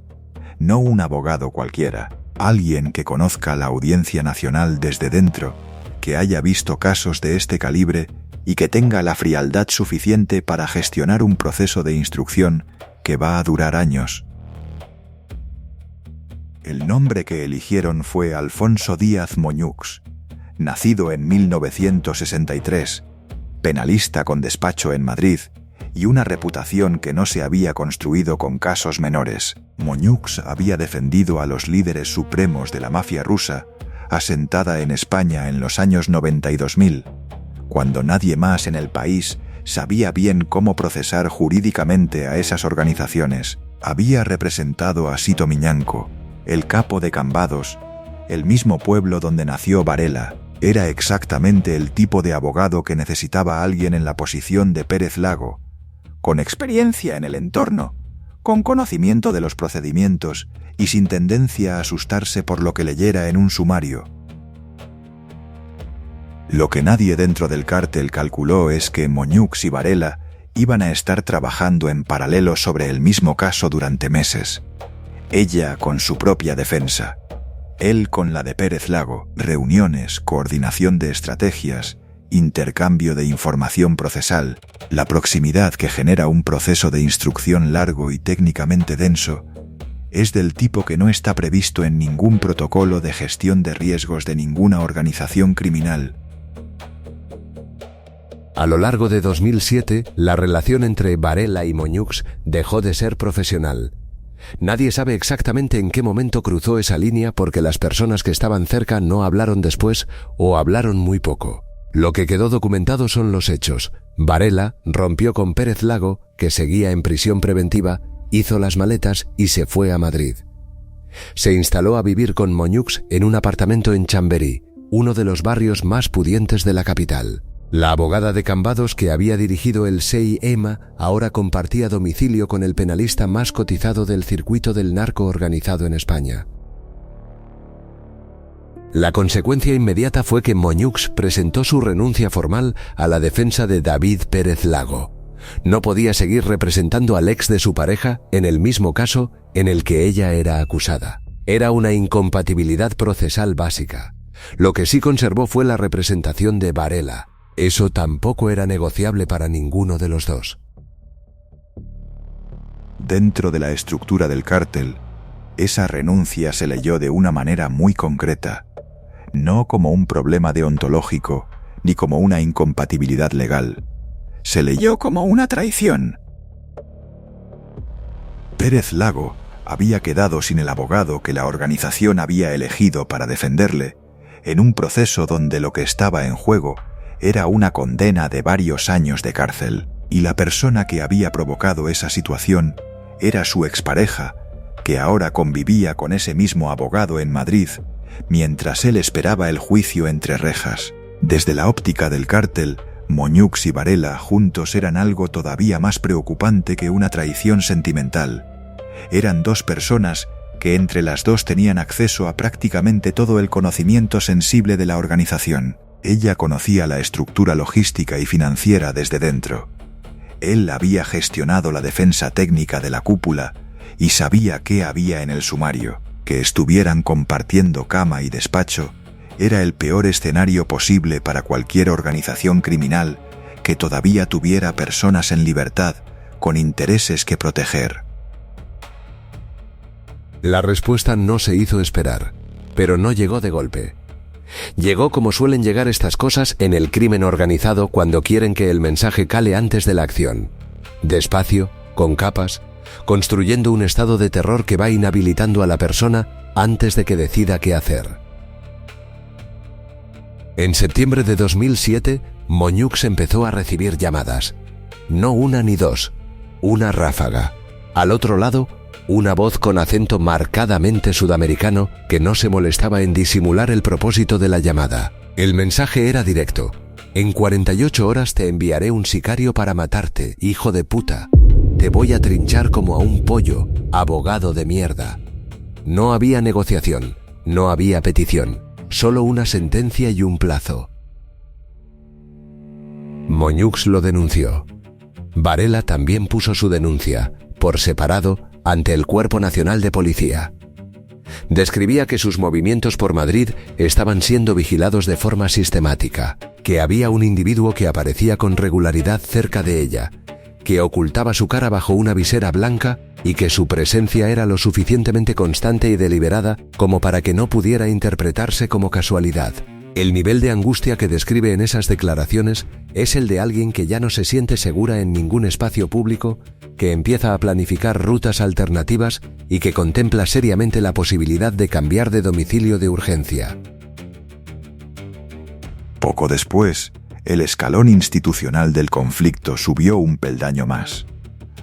Speaker 2: no un abogado cualquiera. Alguien que conozca la Audiencia Nacional desde dentro, que haya visto casos de este calibre y que tenga la frialdad suficiente para gestionar un proceso de instrucción que va a durar años. El nombre que eligieron fue Alfonso Díaz Moñux, nacido en 1963, penalista con despacho en Madrid y una reputación que no se había construido con casos menores. Moñux había defendido a los líderes supremos de la mafia rusa, asentada en España en los años 90 y 2000, cuando nadie más en el país sabía bien cómo procesar jurídicamente a esas organizaciones. Había representado a Sito Miñanco, el capo de Cambados, el mismo pueblo donde nació Varela. Era exactamente el tipo de abogado que necesitaba alguien en la posición de Pérez Lago, con experiencia en el entorno, con conocimiento de los procedimientos y sin tendencia a asustarse por lo que leyera en un sumario. Lo que nadie dentro del cártel calculó es que Moñux y Varela iban a estar trabajando en paralelo sobre el mismo caso durante meses. Ella con su propia defensa, él con la de Pérez Lago, reuniones, coordinación de estrategias, intercambio de información procesal, la proximidad que genera un proceso de instrucción largo y técnicamente denso, es del tipo que no está previsto en ningún protocolo de gestión de riesgos de ninguna organización criminal.
Speaker 1: A lo largo de 2007, la relación entre Varela y Moñux dejó de ser profesional. Nadie sabe exactamente en qué momento cruzó esa línea porque las personas que estaban cerca no hablaron después o hablaron muy poco. Lo que quedó documentado son los hechos. Varela rompió con Pérez Lago, que seguía en prisión preventiva, hizo las maletas y se fue a Madrid. Se instaló a vivir con Moñux en un apartamento en Chamberí, uno de los barrios más pudientes de la capital. La abogada de Cambados que había dirigido el SEI EMA ahora compartía domicilio con el penalista más cotizado del circuito del narco organizado en España. La consecuencia inmediata fue que Moñux presentó su renuncia formal a la defensa de David Pérez Lago. No podía seguir representando al ex de su pareja en el mismo caso en el que ella era acusada. Era una incompatibilidad procesal básica. Lo que sí conservó fue la representación de Varela. Eso tampoco era negociable para ninguno de los dos.
Speaker 2: Dentro de la estructura del cártel, esa renuncia se leyó de una manera muy concreta, no como un problema deontológico ni como una incompatibilidad legal. Se leyó como una traición. Pérez Lago había quedado sin el abogado que la organización había elegido para defenderle, en un proceso donde lo que estaba en juego era una condena de varios años de cárcel, y la persona que había provocado esa situación era su expareja, que ahora convivía con ese mismo abogado en Madrid, mientras él esperaba el juicio entre rejas. Desde la óptica del cártel, Moñux y Varela juntos eran algo todavía más preocupante que una traición sentimental. Eran dos personas que entre las dos tenían acceso a prácticamente todo el conocimiento sensible de la organización. Ella conocía la estructura logística y financiera desde dentro. Él había gestionado la defensa técnica de la cúpula y sabía qué había en el sumario. Que estuvieran compartiendo cama y despacho era el peor escenario posible para cualquier organización criminal que todavía tuviera personas en libertad con intereses que proteger.
Speaker 1: La respuesta no se hizo esperar, pero no llegó de golpe. Llegó como suelen llegar estas cosas en el crimen organizado cuando quieren que el mensaje cale antes de la acción. Despacio, con capas, construyendo un estado de terror que va inhabilitando a la persona antes de que decida qué hacer. En septiembre de 2007, Moñux empezó a recibir llamadas. No una ni dos, una ráfaga. Al otro lado, una voz con acento marcadamente sudamericano que no se molestaba en disimular el propósito de la llamada. El mensaje era directo. En 48 horas te enviaré un sicario para matarte, hijo de puta. Te voy a trinchar como a un pollo, abogado de mierda. No había negociación, no había petición, solo una sentencia y un plazo. Moñux lo denunció. Varela también puso su denuncia, por separado, ante el Cuerpo Nacional de Policía. Describía que sus movimientos por Madrid estaban siendo vigilados de forma sistemática, que había un individuo que aparecía con regularidad cerca de ella, que ocultaba su cara bajo una visera blanca y que su presencia era lo suficientemente constante y deliberada como para que no pudiera interpretarse como casualidad. El nivel de angustia que describe en esas declaraciones es el de alguien que ya no se siente segura en ningún espacio público, que empieza a planificar rutas alternativas y que contempla seriamente la posibilidad de cambiar de domicilio de urgencia.
Speaker 2: Poco después, el escalón institucional del conflicto subió un peldaño más.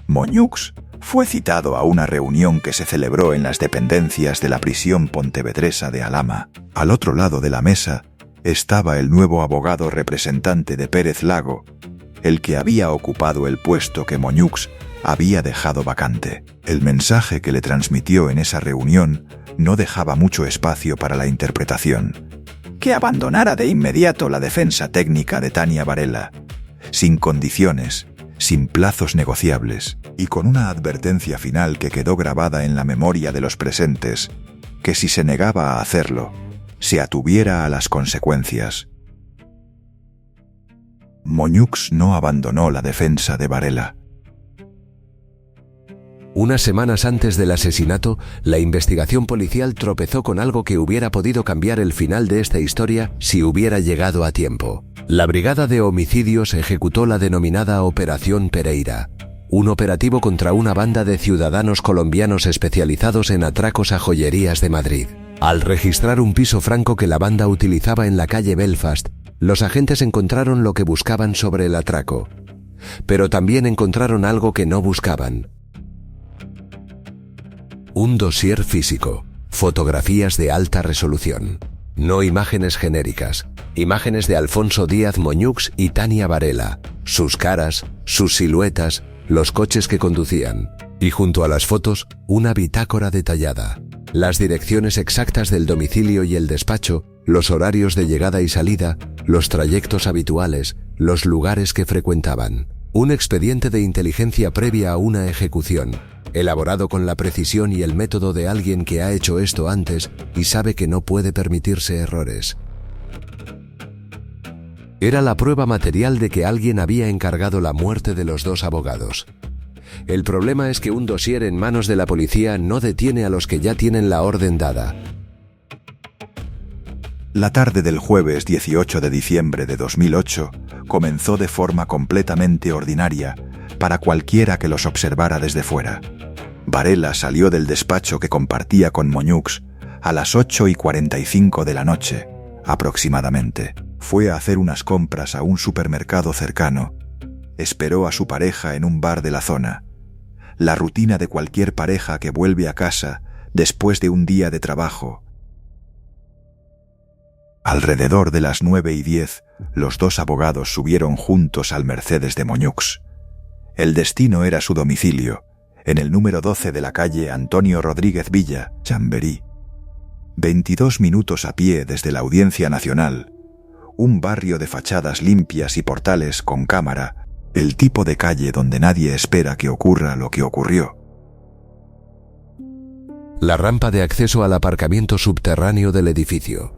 Speaker 2: Moñux fue citado a una reunión que se celebró en las dependencias de la prisión pontevedresa de Alhama. Al otro lado de la mesa estaba el nuevo abogado representante de Pérez Lago, el que había ocupado el puesto que Moñux había dejado vacante. El mensaje que le transmitió en esa reunión no dejaba mucho espacio para la interpretación. Que abandonara de inmediato la defensa técnica de Tania Varela, sin condiciones, sin plazos negociables, y con una advertencia final que quedó grabada en la memoria de los presentes, que si se negaba a hacerlo, se atuviera a las consecuencias. Moñux no abandonó la defensa de Varela.
Speaker 1: Unas semanas antes del asesinato, la investigación policial tropezó con algo que hubiera podido cambiar el final de esta historia si hubiera llegado a tiempo. La Brigada de Homicidios ejecutó la denominada Operación Pereira, un operativo contra una banda de ciudadanos colombianos especializados en atracos a joyerías de Madrid. Al registrar un piso franco que la banda utilizaba en la calle Belfast, los agentes encontraron lo que buscaban sobre el atraco, pero también encontraron algo que no buscaban: un dossier físico, fotografías de alta resolución, no imágenes genéricas, imágenes de Alfonso Díaz Moñux y Tania Varela, sus caras, sus siluetas, los coches que conducían, y junto a las fotos, una bitácora detallada, las direcciones exactas del domicilio y el despacho, los horarios de llegada y salida, los trayectos habituales, los lugares que frecuentaban. Un expediente de inteligencia previa a una ejecución, elaborado con la precisión y el método de alguien que ha hecho esto antes y sabe que no puede permitirse errores. Era la prueba material de que alguien había encargado la muerte de los dos abogados. El problema es que un dossier en manos de la policía no detiene a los que ya tienen la orden dada.
Speaker 2: La tarde del jueves 18 de diciembre de 2008 comenzó de forma completamente ordinaria para cualquiera que los observara desde fuera. Varela salió del despacho que compartía con Moñux a las 8:45 de la noche, aproximadamente. Fue a hacer unas compras a un supermercado cercano. Esperó a su pareja en un bar de la zona. La rutina de cualquier pareja que vuelve a casa después de un día de trabajo. Alrededor de las 9:10, los dos abogados subieron juntos al Mercedes de Moñux. El destino era su domicilio, en el número 12 de la calle Antonio Rodríguez Villa, Chamberí. 22 minutos a pie desde la Audiencia Nacional, un barrio de fachadas limpias y portales con cámara, el tipo de calle donde nadie espera que ocurra lo que ocurrió.
Speaker 1: La rampa de acceso al aparcamiento subterráneo del edificio.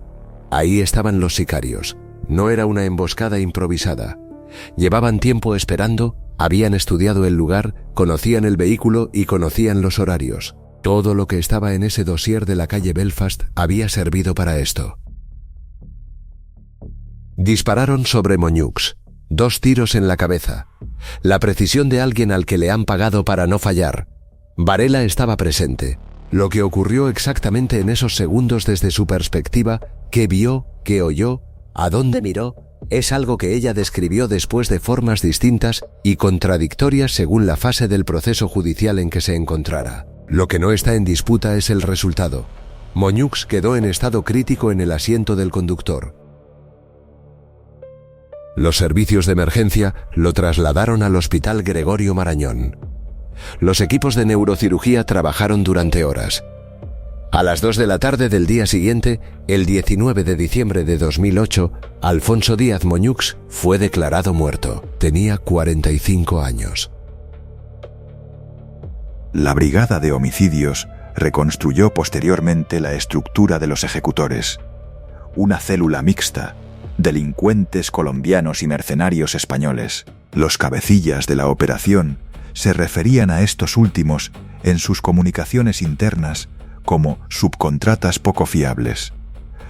Speaker 1: Ahí estaban los sicarios. No era una emboscada improvisada. Llevaban tiempo esperando, habían estudiado el lugar, conocían el vehículo y conocían los horarios. Todo lo que estaba en ese dossier de la calle Belfast había servido para esto. Dispararon sobre Moñux. 2 tiros en la cabeza. La precisión de alguien al que le han pagado para no fallar. Varela estaba presente. Lo que ocurrió exactamente en esos segundos desde su perspectiva, qué vio, qué oyó, a dónde miró, es algo que ella describió después de formas distintas y contradictorias según la fase del proceso judicial en que se encontrara. Lo que no está en disputa es el resultado. Moñux quedó en estado crítico en el asiento del conductor. Los servicios de emergencia lo trasladaron al Hospital Gregorio Marañón. Los equipos de neurocirugía trabajaron durante horas. A las 2 de la tarde del día siguiente, el 19 de diciembre de 2008, Alfonso Díaz Moñux fue declarado muerto. Tenía 45 años.
Speaker 2: La Brigada de Homicidios reconstruyó posteriormente la estructura de los ejecutores. Una célula mixta, delincuentes colombianos y mercenarios españoles. Los cabecillas de la operación se referían a estos últimos en sus comunicaciones internas como subcontratas poco fiables,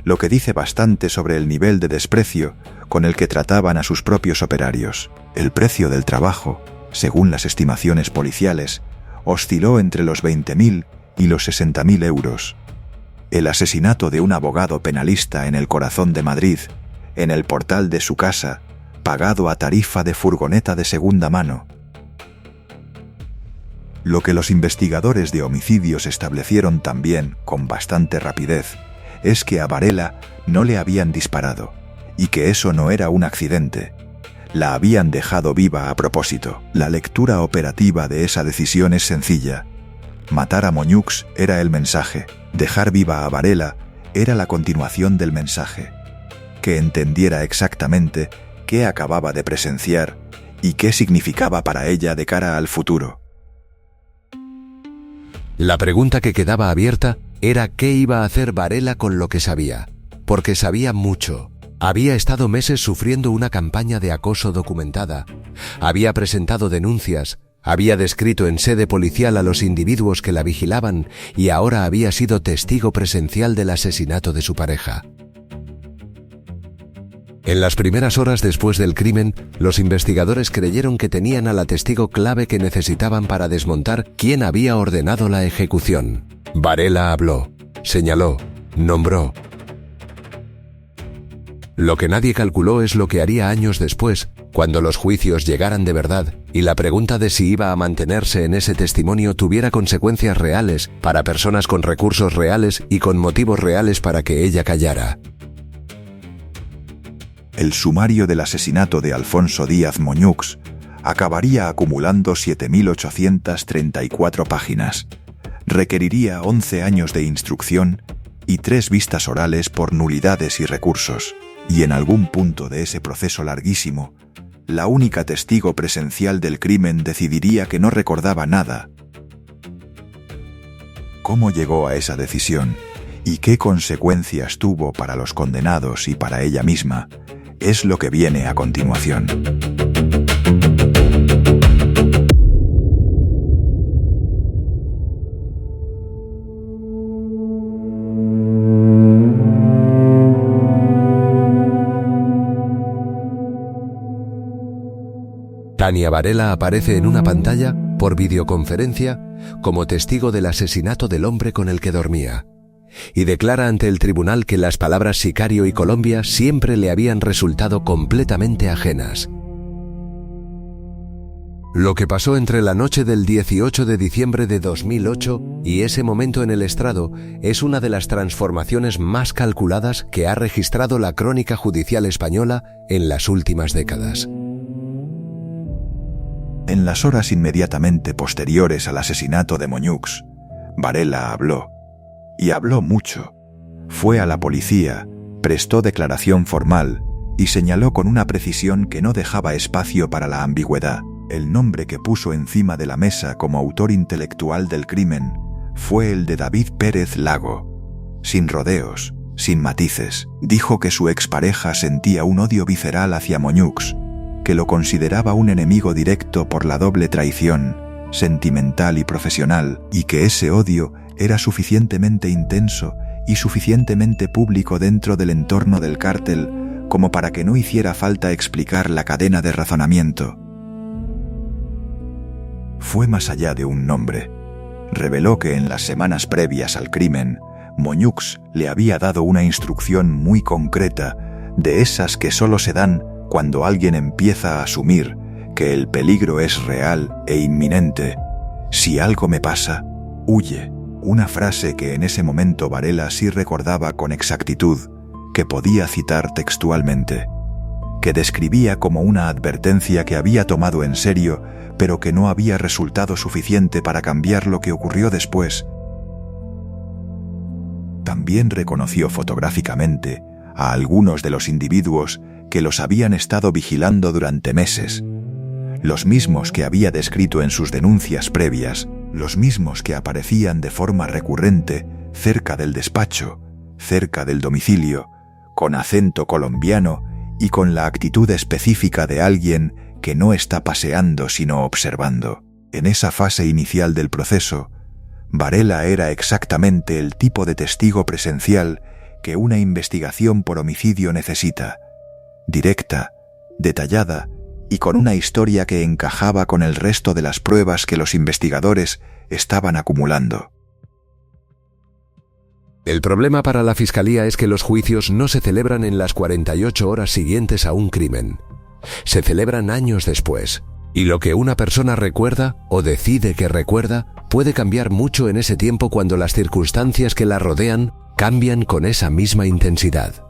Speaker 2: lo que dice bastante sobre el nivel de desprecio con el que trataban a sus propios operarios. El precio del trabajo, según las estimaciones policiales, osciló entre los 20.000 y los 60.000 euros. El asesinato de un abogado penalista en el corazón de Madrid, en el portal de su casa, pagado a tarifa de furgoneta de segunda mano. Lo que los investigadores de homicidios establecieron también, con bastante rapidez, es que a Varela no le habían disparado, y que eso no era un accidente. La habían dejado viva a propósito. La lectura operativa de esa decisión es sencilla. Matar a Moñux era el mensaje. Dejar viva a Varela era la continuación del mensaje. Que entendiera exactamente qué acababa de presenciar y qué significaba para ella de cara al futuro.
Speaker 1: La pregunta que quedaba abierta era qué iba a hacer Varela con lo que sabía, porque sabía mucho. Había estado meses sufriendo una campaña de acoso documentada, había presentado denuncias, había descrito en sede policial a los individuos que la vigilaban y ahora había sido testigo presencial del asesinato de su pareja. En las primeras horas después del crimen, los investigadores creyeron que tenían a la testigo clave que necesitaban para desmontar quién había ordenado la ejecución. Varela habló, señaló, nombró. Lo que nadie calculó es lo que haría años después, cuando los juicios llegaran de verdad y la pregunta de si iba a mantenerse en ese testimonio tuviera consecuencias reales para personas con recursos reales y con motivos reales para que ella callara.
Speaker 2: El sumario del asesinato de Alfonso Díaz Moñux acabaría acumulando 7.834 páginas. Requeriría 11 años de instrucción y 3 vistas orales por nulidades y recursos. Y en algún punto de ese proceso larguísimo, la única testigo presencial del crimen decidiría que no recordaba nada. ¿Cómo llegó a esa decisión y qué consecuencias tuvo para los condenados y para ella misma? Es lo que viene a continuación.
Speaker 1: Tania Varela aparece en una pantalla, por videoconferencia, como testigo del asesinato del hombre con el que dormía, y declara ante el tribunal que las palabras sicario y Colombia siempre le habían resultado completamente ajenas. Lo que pasó entre la noche del 18 de diciembre de 2008 y ese momento en el estrado es una de las transformaciones más calculadas que ha registrado la crónica judicial española en las últimas décadas.
Speaker 2: En las horas inmediatamente posteriores al asesinato de Moñux, Varela habló, y habló mucho. Fue a la policía, prestó declaración formal y señaló con una precisión que no dejaba espacio para la ambigüedad. El nombre que puso encima de la mesa como autor intelectual del crimen fue el de David Pérez Lago. Sin rodeos, sin matices, dijo que su expareja sentía un odio visceral hacia Moñux, que lo consideraba un enemigo directo por la doble traición, sentimental y profesional, y que ese odio era suficientemente intenso y suficientemente público dentro del entorno del cártel como para que no hiciera falta explicar la cadena de razonamiento. Fue más allá de un nombre. Reveló que en las semanas previas al crimen, Moñux le había dado una instrucción muy concreta, de esas que solo se dan cuando alguien empieza a asumir que el peligro es real e inminente. Si algo me pasa, huye. Una frase que en ese momento Varela sí recordaba con exactitud, que podía citar textualmente, que describía como una advertencia que había tomado en serio, pero que no había resultado suficiente para cambiar lo que ocurrió después. También reconoció fotográficamente a algunos de los individuos que los habían estado vigilando durante meses, los mismos que había descrito en sus denuncias previas, los mismos que aparecían de forma recurrente cerca del despacho, cerca del domicilio, con acento colombiano y con la actitud específica de alguien que no está paseando sino observando. En esa fase inicial del proceso, Varela era exactamente el tipo de testigo presencial que una investigación por homicidio necesita, directa, detallada y con una historia que encajaba con el resto de las pruebas que los investigadores estaban acumulando.
Speaker 1: El problema para la Fiscalía es que los juicios no se celebran en las 48 horas siguientes a un crimen. Se celebran años después, y lo que una persona recuerda o decide que recuerda puede cambiar mucho en ese tiempo cuando las circunstancias que la rodean cambian con esa misma intensidad.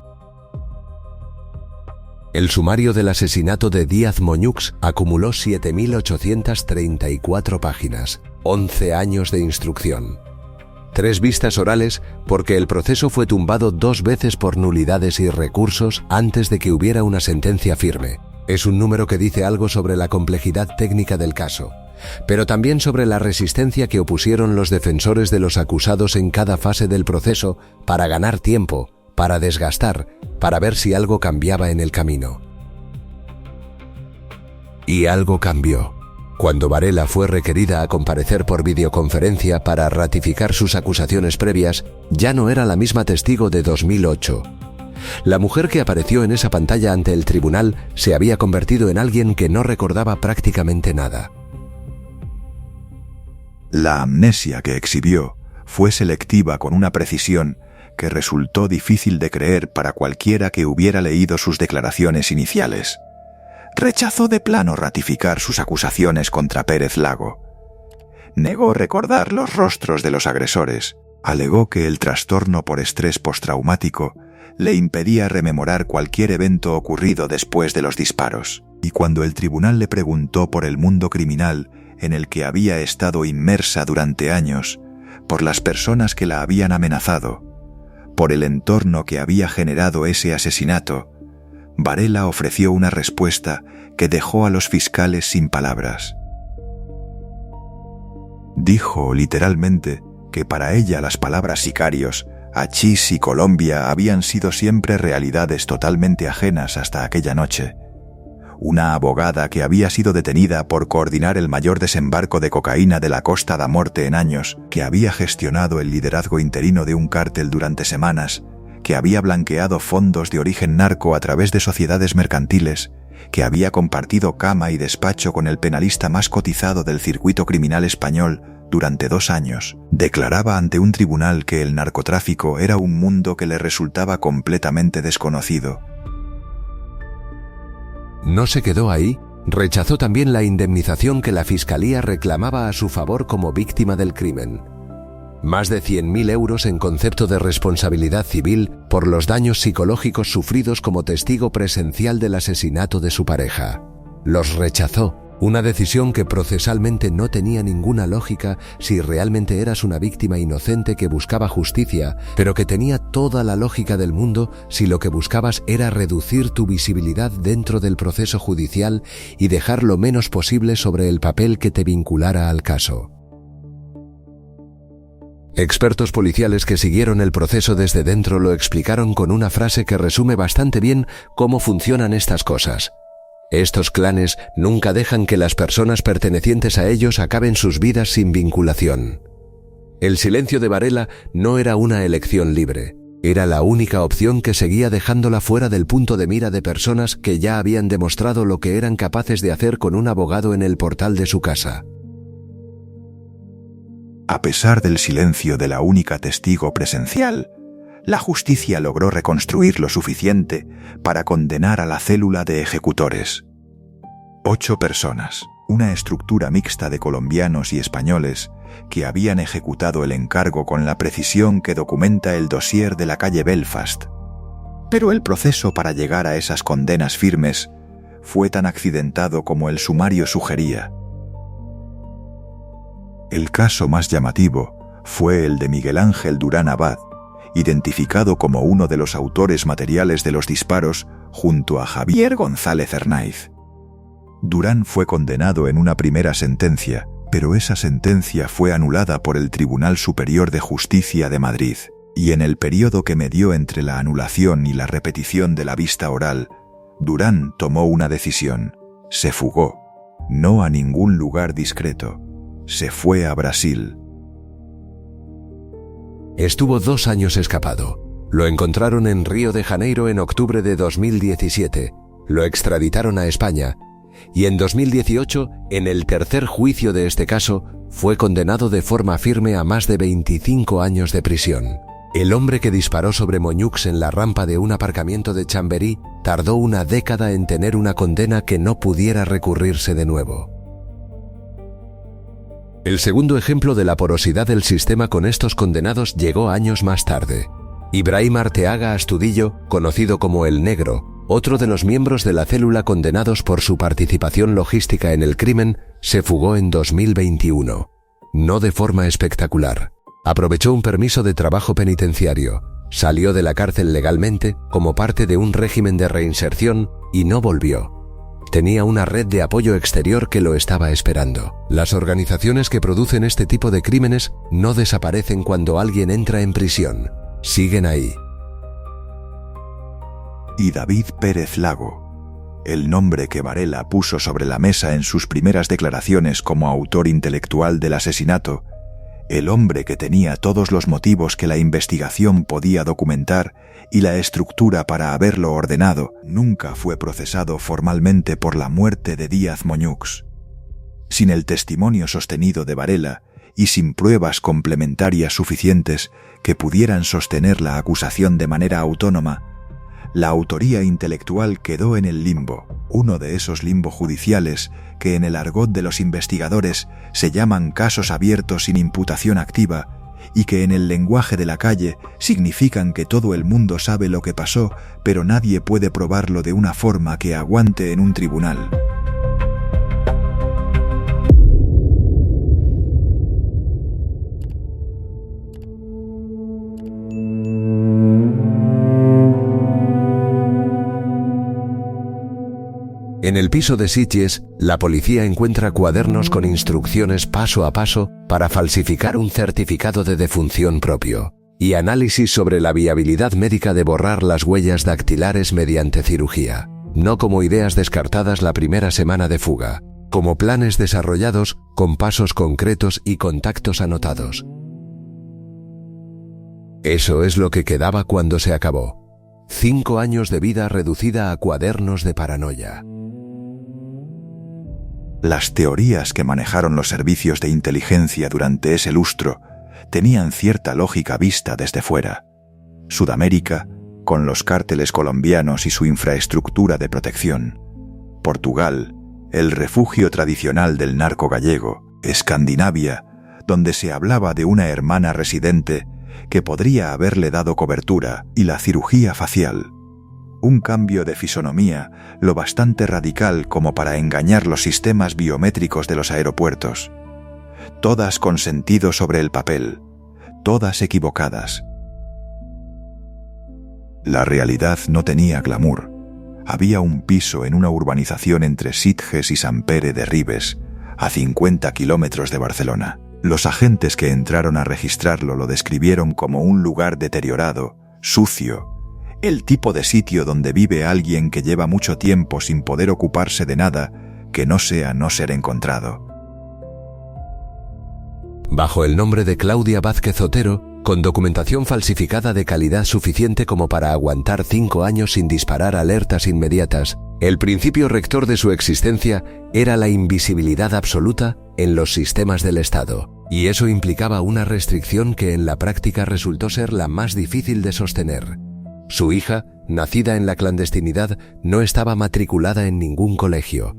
Speaker 1: El sumario del asesinato de Díaz Moñux acumuló 7.834 páginas, 11 años de instrucción. 3 vistas orales porque el proceso fue tumbado 2 veces por nulidades y recursos antes de que hubiera una sentencia firme. Es un número que dice algo sobre la complejidad técnica del caso, pero también sobre la resistencia que opusieron los defensores de los acusados en cada fase del proceso para ganar tiempo, para desgastar, para ver si algo cambiaba en el camino. Y algo cambió. Cuando Varela fue requerida a comparecer por videoconferencia para ratificar sus acusaciones previas, ya no era la misma testigo de 2008. La mujer que apareció en esa pantalla ante el tribunal se había convertido en alguien que no recordaba prácticamente nada.
Speaker 2: La amnesia que exhibió fue selectiva con una precisión que resultó difícil de creer para cualquiera que hubiera leído sus declaraciones iniciales. Rechazó de plano ratificar sus acusaciones contra Pérez Lago. Negó recordar los rostros de los agresores. Alegó que el trastorno por estrés postraumático le impedía rememorar cualquier evento ocurrido después de los disparos. Y cuando el tribunal le preguntó por el mundo criminal en el que había estado inmersa durante años, por las personas que la habían amenazado, por el entorno que había generado ese asesinato, Varela ofreció una respuesta que dejó a los fiscales sin palabras. Dijo literalmente que para ella las palabras sicarios, hachís y Colombia habían sido siempre realidades totalmente ajenas hasta aquella noche. Una abogada que había sido detenida por coordinar el mayor desembarco de cocaína de la Costa da Morte en años, que había gestionado el liderazgo interino de un cártel durante semanas, que había blanqueado fondos de origen narco a través de sociedades mercantiles, que había compartido cama y despacho con el penalista más cotizado del circuito criminal español durante 2 años, declaraba ante un tribunal que el narcotráfico era un mundo que le resultaba completamente desconocido.
Speaker 1: No se quedó ahí, rechazó también la indemnización que la Fiscalía reclamaba a su favor como víctima del crimen. Más de 100.000 euros en concepto de responsabilidad civil por los daños psicológicos sufridos como testigo presencial del asesinato de su pareja. Los rechazó, una decisión que procesalmente no tenía ninguna lógica si realmente eras una víctima inocente que buscaba justicia, pero que tenía toda la lógica del mundo si lo que buscabas era reducir tu visibilidad dentro del proceso judicial y dejar lo menos posible sobre el papel que te vinculara al caso. Expertos policiales que siguieron el proceso desde dentro lo explicaron con una frase que resume bastante bien cómo funcionan estas cosas. Estos clanes nunca dejan que las personas pertenecientes a ellos acaben sus vidas sin vinculación. El silencio de Varela no era una elección libre, era la única opción que seguía dejándola fuera del punto de mira de personas que ya habían demostrado lo que eran capaces de hacer con un abogado en el portal de su casa.
Speaker 2: A pesar del silencio de la única testigo presencial, la justicia logró reconstruir lo suficiente para condenar a la célula de ejecutores. 8 personas, una estructura mixta de colombianos y españoles, que habían ejecutado el encargo con la precisión que documenta el dossier de la calle Belfast. Pero el proceso para llegar a esas condenas firmes fue tan accidentado como el sumario sugería. El caso más llamativo fue el de Miguel Ángel Durán Abad, identificado como uno de los autores materiales de los disparos junto a Javier González Hernáiz. Durán fue condenado en una primera sentencia, pero esa sentencia fue anulada por el Tribunal Superior de Justicia de Madrid, y en el periodo que medió entre la anulación y la repetición de la vista oral, Durán tomó una decisión. Se fugó, no a ningún lugar discreto, se fue a Brasil.
Speaker 1: Estuvo 2 años escapado. Lo encontraron en Río de Janeiro en octubre de 2017. Lo extraditaron a España. Y en 2018, en el tercer juicio de este caso, fue condenado de forma firme a más de 25 años de prisión. El hombre que disparó sobre Moñux en la rampa de un aparcamiento de Chamberí tardó una década en tener una condena que no pudiera recurrirse de nuevo. El segundo ejemplo de la porosidad del sistema con estos condenados llegó años más tarde. Ibrahim Arteaga Astudillo, conocido como El Negro, otro de los miembros de la célula condenados por su participación logística en el crimen, se fugó en 2021. No de forma espectacular. Aprovechó un permiso de trabajo penitenciario, salió de la cárcel legalmente como parte de un régimen de reinserción y no volvió. Tenía una red de apoyo exterior que lo estaba esperando. Las organizaciones que producen este tipo de crímenes no desaparecen cuando alguien entra en prisión. Siguen ahí.
Speaker 2: Y David Pérez Lago, el nombre que Varela puso sobre la mesa en sus primeras declaraciones como autor intelectual del asesinato, el hombre que tenía todos los motivos que la investigación podía documentar y la estructura para haberlo ordenado, nunca fue procesado formalmente por la muerte de Díaz Moñux. Sin el testimonio sostenido de Varela y sin pruebas complementarias suficientes que pudieran sostener la acusación de manera autónoma, la autoría intelectual quedó en el limbo, uno de esos limbos judiciales que en el argot de los investigadores se llaman casos abiertos sin imputación activa y que en el lenguaje de la calle significan que todo el mundo sabe lo que pasó, pero nadie puede probarlo de una forma que aguante en un tribunal.
Speaker 1: En el piso de Sitges, la policía encuentra cuadernos con instrucciones paso a paso para falsificar un certificado de defunción propio y análisis sobre la viabilidad médica de borrar las huellas dactilares mediante cirugía, no como ideas descartadas la primera semana de fuga, como planes desarrollados con pasos concretos y contactos anotados. Eso es lo que quedaba cuando se acabó. 5 años de vida reducida a cuadernos de paranoia.
Speaker 2: Las teorías que manejaron los servicios de inteligencia durante ese lustro tenían cierta lógica vista desde fuera. Sudamérica, con los cárteles colombianos y su infraestructura de protección. Portugal, el refugio tradicional del narco gallego. Escandinavia, donde se hablaba de una hermana residente que podría haberle dado cobertura, y la cirugía facial. Un cambio de fisonomía lo bastante radical como para engañar los sistemas biométricos de los aeropuertos. Todas con sentido sobre el papel, todas equivocadas. La realidad no tenía glamour. Había un piso en una urbanización entre Sitges y Sant Pere de Ribes, a 50 kilómetros de Barcelona. Los agentes que entraron a registrarlo lo describieron como un lugar deteriorado, sucio, el tipo de sitio donde vive alguien que lleva mucho tiempo sin poder ocuparse de nada que no sea no ser encontrado.
Speaker 1: Bajo el nombre de Claudia Vázquez Otero, con documentación falsificada de calidad suficiente como para aguantar 5 años sin disparar alertas inmediatas, el principio rector de su existencia era la invisibilidad absoluta en los sistemas del Estado, y eso implicaba una restricción que en la práctica resultó ser la más difícil de sostener. Su hija, nacida en la clandestinidad, no estaba matriculada en ningún colegio.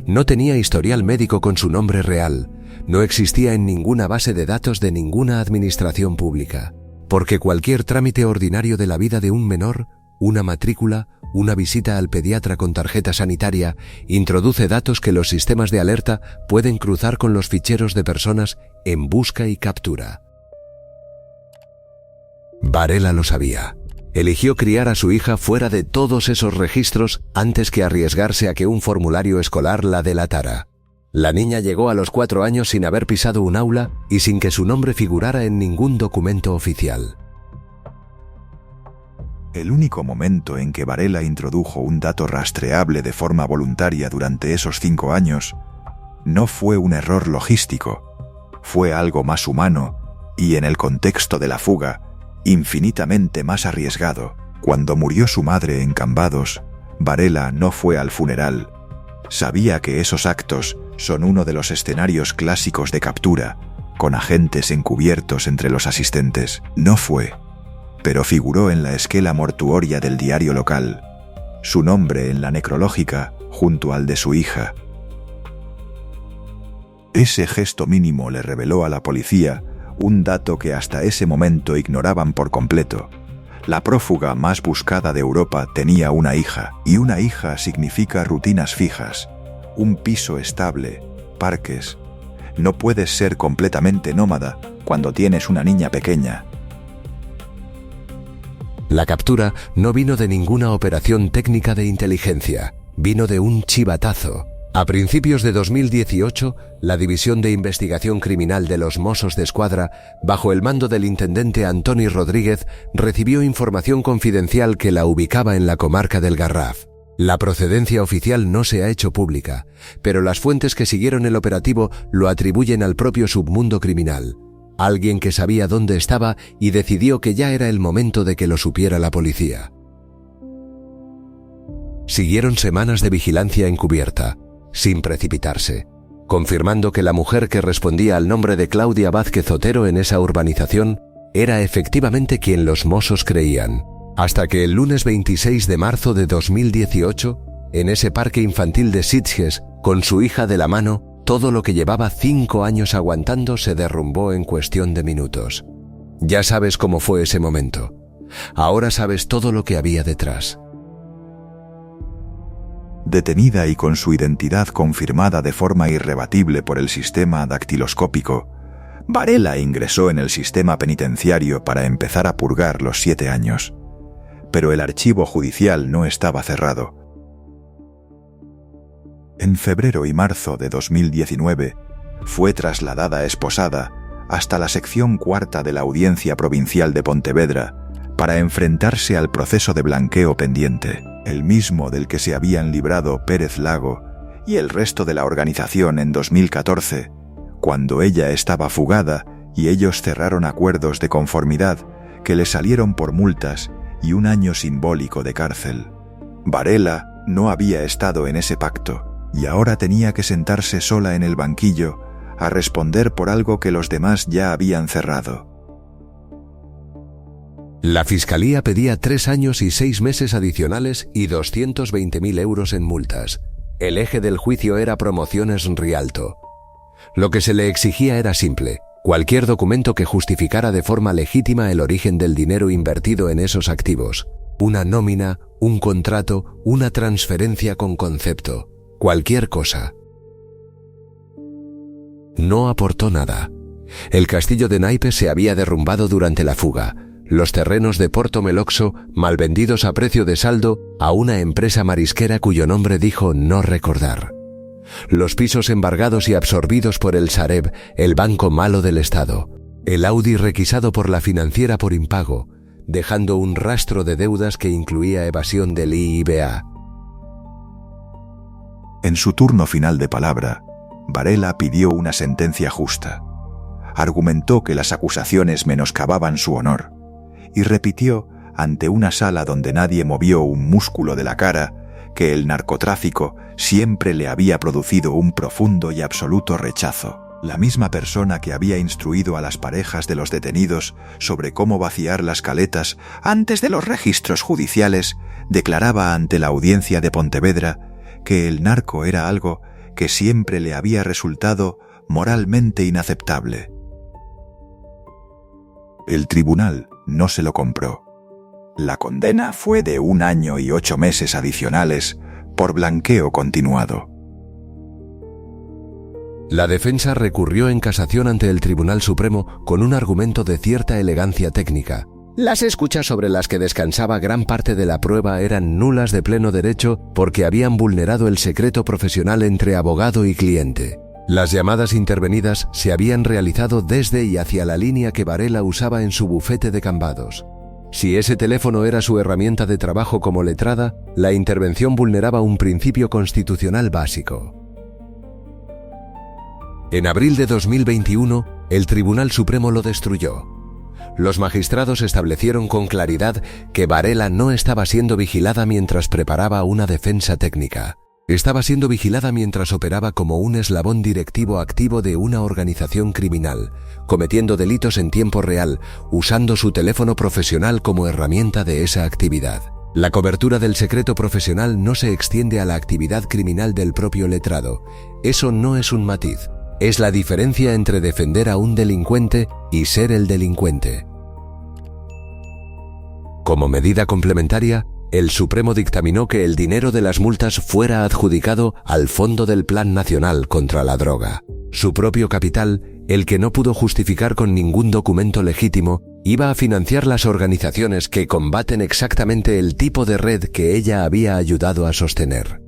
Speaker 1: No tenía historial médico con su nombre real. No existía en ninguna base de datos de ninguna administración pública. Porque cualquier trámite ordinario de la vida de un menor, una matrícula, una visita al pediatra con tarjeta sanitaria, introduce datos que los sistemas de alerta pueden cruzar con los ficheros de personas en busca y captura. Varela lo sabía. Eligió criar a su hija fuera de todos esos registros antes que arriesgarse a que un formulario escolar la delatara. La niña llegó a los 4 años sin haber pisado un aula y sin que su nombre figurara en ningún documento oficial.
Speaker 2: El único momento en que Varela introdujo un dato rastreable de forma voluntaria durante esos 5 años no fue un error logístico, fue algo más humano y, en el contexto de la fuga, infinitamente más arriesgado. Cuando murió su madre en Cambados, Varela no fue al funeral. Sabía que esos actos son uno de los escenarios clásicos de captura, con agentes encubiertos entre los asistentes. No fue, pero figuró en la esquela mortuoria del diario local, su nombre en la necrológica junto al de su hija. Ese gesto mínimo le reveló a la policía un dato que hasta ese momento ignoraban por completo. La prófuga más buscada de Europa tenía una hija, y una hija significa rutinas fijas, un piso estable, parques. No puedes ser completamente nómada cuando tienes una niña pequeña.
Speaker 1: La captura no vino de ninguna operación técnica de inteligencia, vino de un chivatazo. A principios de 2018, la División de Investigación Criminal de los Mossos d'Esquadra, bajo el mando del intendente Antoni Rodríguez, recibió información confidencial que la ubicaba en la comarca del Garraf. La procedencia oficial no se ha hecho pública, pero las fuentes que siguieron el operativo lo atribuyen al propio submundo criminal. alguien que sabía dónde estaba y decidió que ya era el momento de que lo supiera la policía. Siguieron semanas de vigilancia encubierta, sin precipitarse, confirmando que la mujer que respondía al nombre de Claudia Vázquez Otero en esa urbanización era efectivamente quien los mozos creían, hasta que el lunes 26 de marzo de 2018, en ese parque infantil de Sitges, con su hija de la mano, todo lo que llevaba 5 años aguantando se derrumbó en cuestión de minutos. Ya sabes cómo fue ese momento. Ahora sabes todo lo que había detrás.
Speaker 2: Detenida y con su identidad confirmada de forma irrebatible por el sistema dactiloscópico, Varela ingresó en el sistema penitenciario para empezar a purgar los 7 años. Pero el archivo judicial no estaba cerrado. En febrero y marzo de 2019, fue trasladada esposada hasta la sección 4ª de la Audiencia Provincial de Pontevedra para enfrentarse al proceso de blanqueo pendiente, el mismo del que se habían librado Pérez Lago y el resto de la organización en 2014, cuando ella estaba fugada y ellos cerraron acuerdos de conformidad que le salieron por multas y un año simbólico de cárcel. Varela no había estado en ese pacto y ahora tenía que sentarse sola en el banquillo a responder por algo que los demás ya habían cerrado.
Speaker 1: La Fiscalía pedía 3 años y 6 meses adicionales y 220.000 euros en multas. El eje del juicio era Promociones Rialto. Lo que se le exigía era simple: cualquier documento que justificara de forma legítima el origen del dinero invertido en esos activos. Una nómina, un contrato, una transferencia con concepto. Cualquier cosa. No aportó nada. El castillo de naipes se había derrumbado durante la fuga. Los terrenos de Porto Meloxo, malvendidos a precio de saldo a una empresa marisquera cuyo nombre dijo no recordar. Los pisos embargados y absorbidos por el Sareb, el banco malo del Estado. El Audi requisado por la financiera por impago, dejando un rastro de deudas que incluía evasión del IIBA.
Speaker 2: En su turno final de palabra, Varela pidió una sentencia justa. Argumentó que las acusaciones menoscababan su honor y repitió, ante una sala donde nadie movió un músculo de la cara, que el narcotráfico siempre le había producido un profundo y absoluto rechazo. La misma persona que había instruido a las parejas de los detenidos sobre cómo vaciar las caletas antes de los registros judiciales, declaraba ante la Audiencia de Pontevedra que el narco era algo que siempre le había resultado moralmente inaceptable. El tribunal no se lo compró. La condena fue de 1 año y 8 meses adicionales por blanqueo continuado.
Speaker 1: La defensa recurrió en casación ante el Tribunal Supremo con un argumento de cierta elegancia técnica. Las escuchas sobre las que descansaba gran parte de la prueba eran nulas de pleno derecho porque habían vulnerado el secreto profesional entre abogado y cliente. Las llamadas intervenidas se habían realizado desde y hacia la línea que Varela usaba en su bufete de Cambados. Si ese teléfono era su herramienta de trabajo como letrada, la intervención vulneraba un principio constitucional básico. En abril de 2021, el Tribunal Supremo lo destruyó. Los magistrados establecieron con claridad que Varela no estaba siendo vigilada mientras preparaba una defensa técnica. Estaba siendo vigilada mientras operaba como un eslabón directivo activo de una organización criminal, cometiendo delitos en tiempo real, usando su teléfono profesional como herramienta de esa actividad. La cobertura del secreto profesional no se extiende a la actividad criminal del propio letrado. Eso no es un matiz. Es la diferencia entre defender a un delincuente y ser el delincuente. Como medida complementaria, el Supremo dictaminó que el dinero de las multas fuera adjudicado al Fondo del Plan Nacional contra la Droga. Su propio capital, el que no pudo justificar con ningún documento legítimo, iba a financiar las organizaciones que combaten exactamente el tipo de red que ella había ayudado a sostener.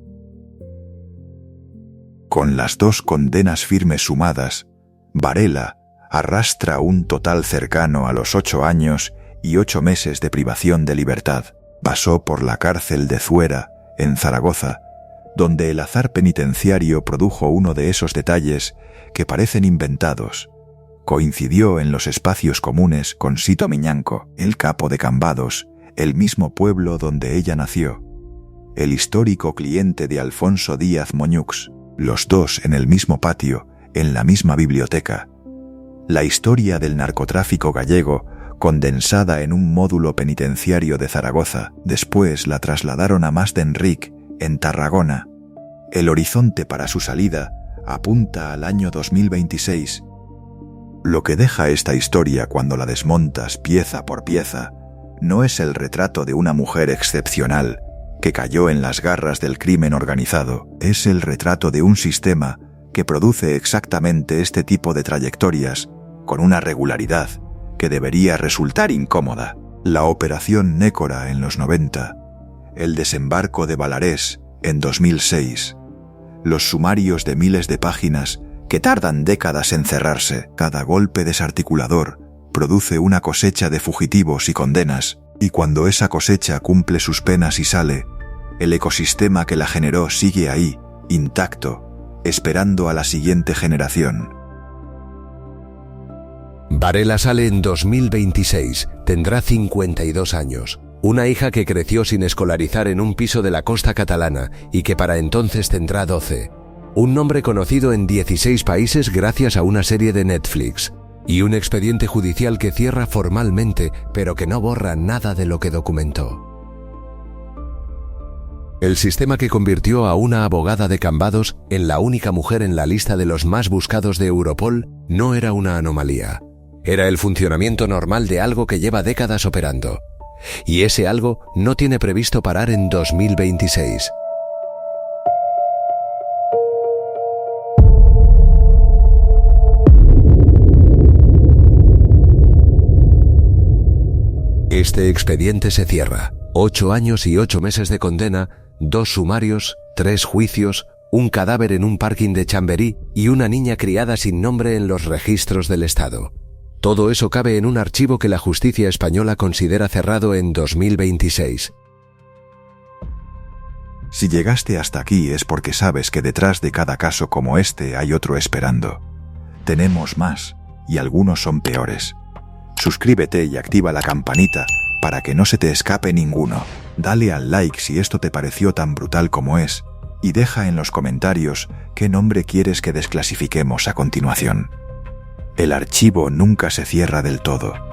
Speaker 2: Con las 2 condenas firmes sumadas, Varela arrastra un total cercano a los 8 años y 8 meses de privación de libertad. Pasó por la cárcel de Zuera, en Zaragoza, donde el azar penitenciario produjo uno de esos detalles que parecen inventados, coincidió en los espacios comunes con Sito Miñanco, el capo de Cambados, el mismo pueblo donde ella nació, el histórico cliente de Alfonso Díaz Moñux, los dos en el mismo patio, en la misma biblioteca. La historia del narcotráfico gallego, condensada en un módulo penitenciario de Zaragoza, después la trasladaron a Mas d'Enric, en Tarragona. El horizonte para su salida apunta al año 2026. Lo que deja esta historia cuando la desmontas pieza por pieza no es el retrato de una mujer excepcional que cayó en las garras del crimen organizado, es el retrato de un sistema que produce exactamente este tipo de trayectorias con una regularidad que debería resultar incómoda. La operación Nécora en los 90, el desembarco de Balarés en 2006, los sumarios de miles de páginas que tardan décadas en cerrarse. Cada golpe desarticulador produce una cosecha de fugitivos y condenas, y cuando esa cosecha cumple sus penas y sale, el ecosistema que la generó sigue ahí, intacto, esperando a la siguiente generación.
Speaker 1: Varela sale en 2026, tendrá 52 años. Una hija que creció sin escolarizar en un piso de la costa catalana y que para entonces tendrá 12. Un nombre conocido en 16 países gracias a una serie de Netflix. Y un expediente judicial que cierra formalmente, pero que no borra nada de lo que documentó. El sistema que convirtió a una abogada de Cambados en la única mujer en la lista de los más buscados de Europol no era una anomalía. Era el funcionamiento normal de algo que lleva décadas operando. Y ese algo no tiene previsto parar en 2026. Este expediente se cierra. 8 años y 8 meses de condena, 2 sumarios, 3 juicios, un cadáver en un parking de Chamberí y una niña criada sin nombre en los registros del Estado. Todo eso cabe en un archivo que la justicia española considera cerrado en 2026.
Speaker 2: Si llegaste hasta aquí es porque sabes que detrás de cada caso como este hay otro esperando. Tenemos más, y algunos son peores. Suscríbete y activa la campanita para que no se te escape ninguno. Dale al like si esto te pareció tan brutal como es, y deja en los comentarios qué nombre quieres que desclasifiquemos a continuación. El archivo nunca se cierra del todo.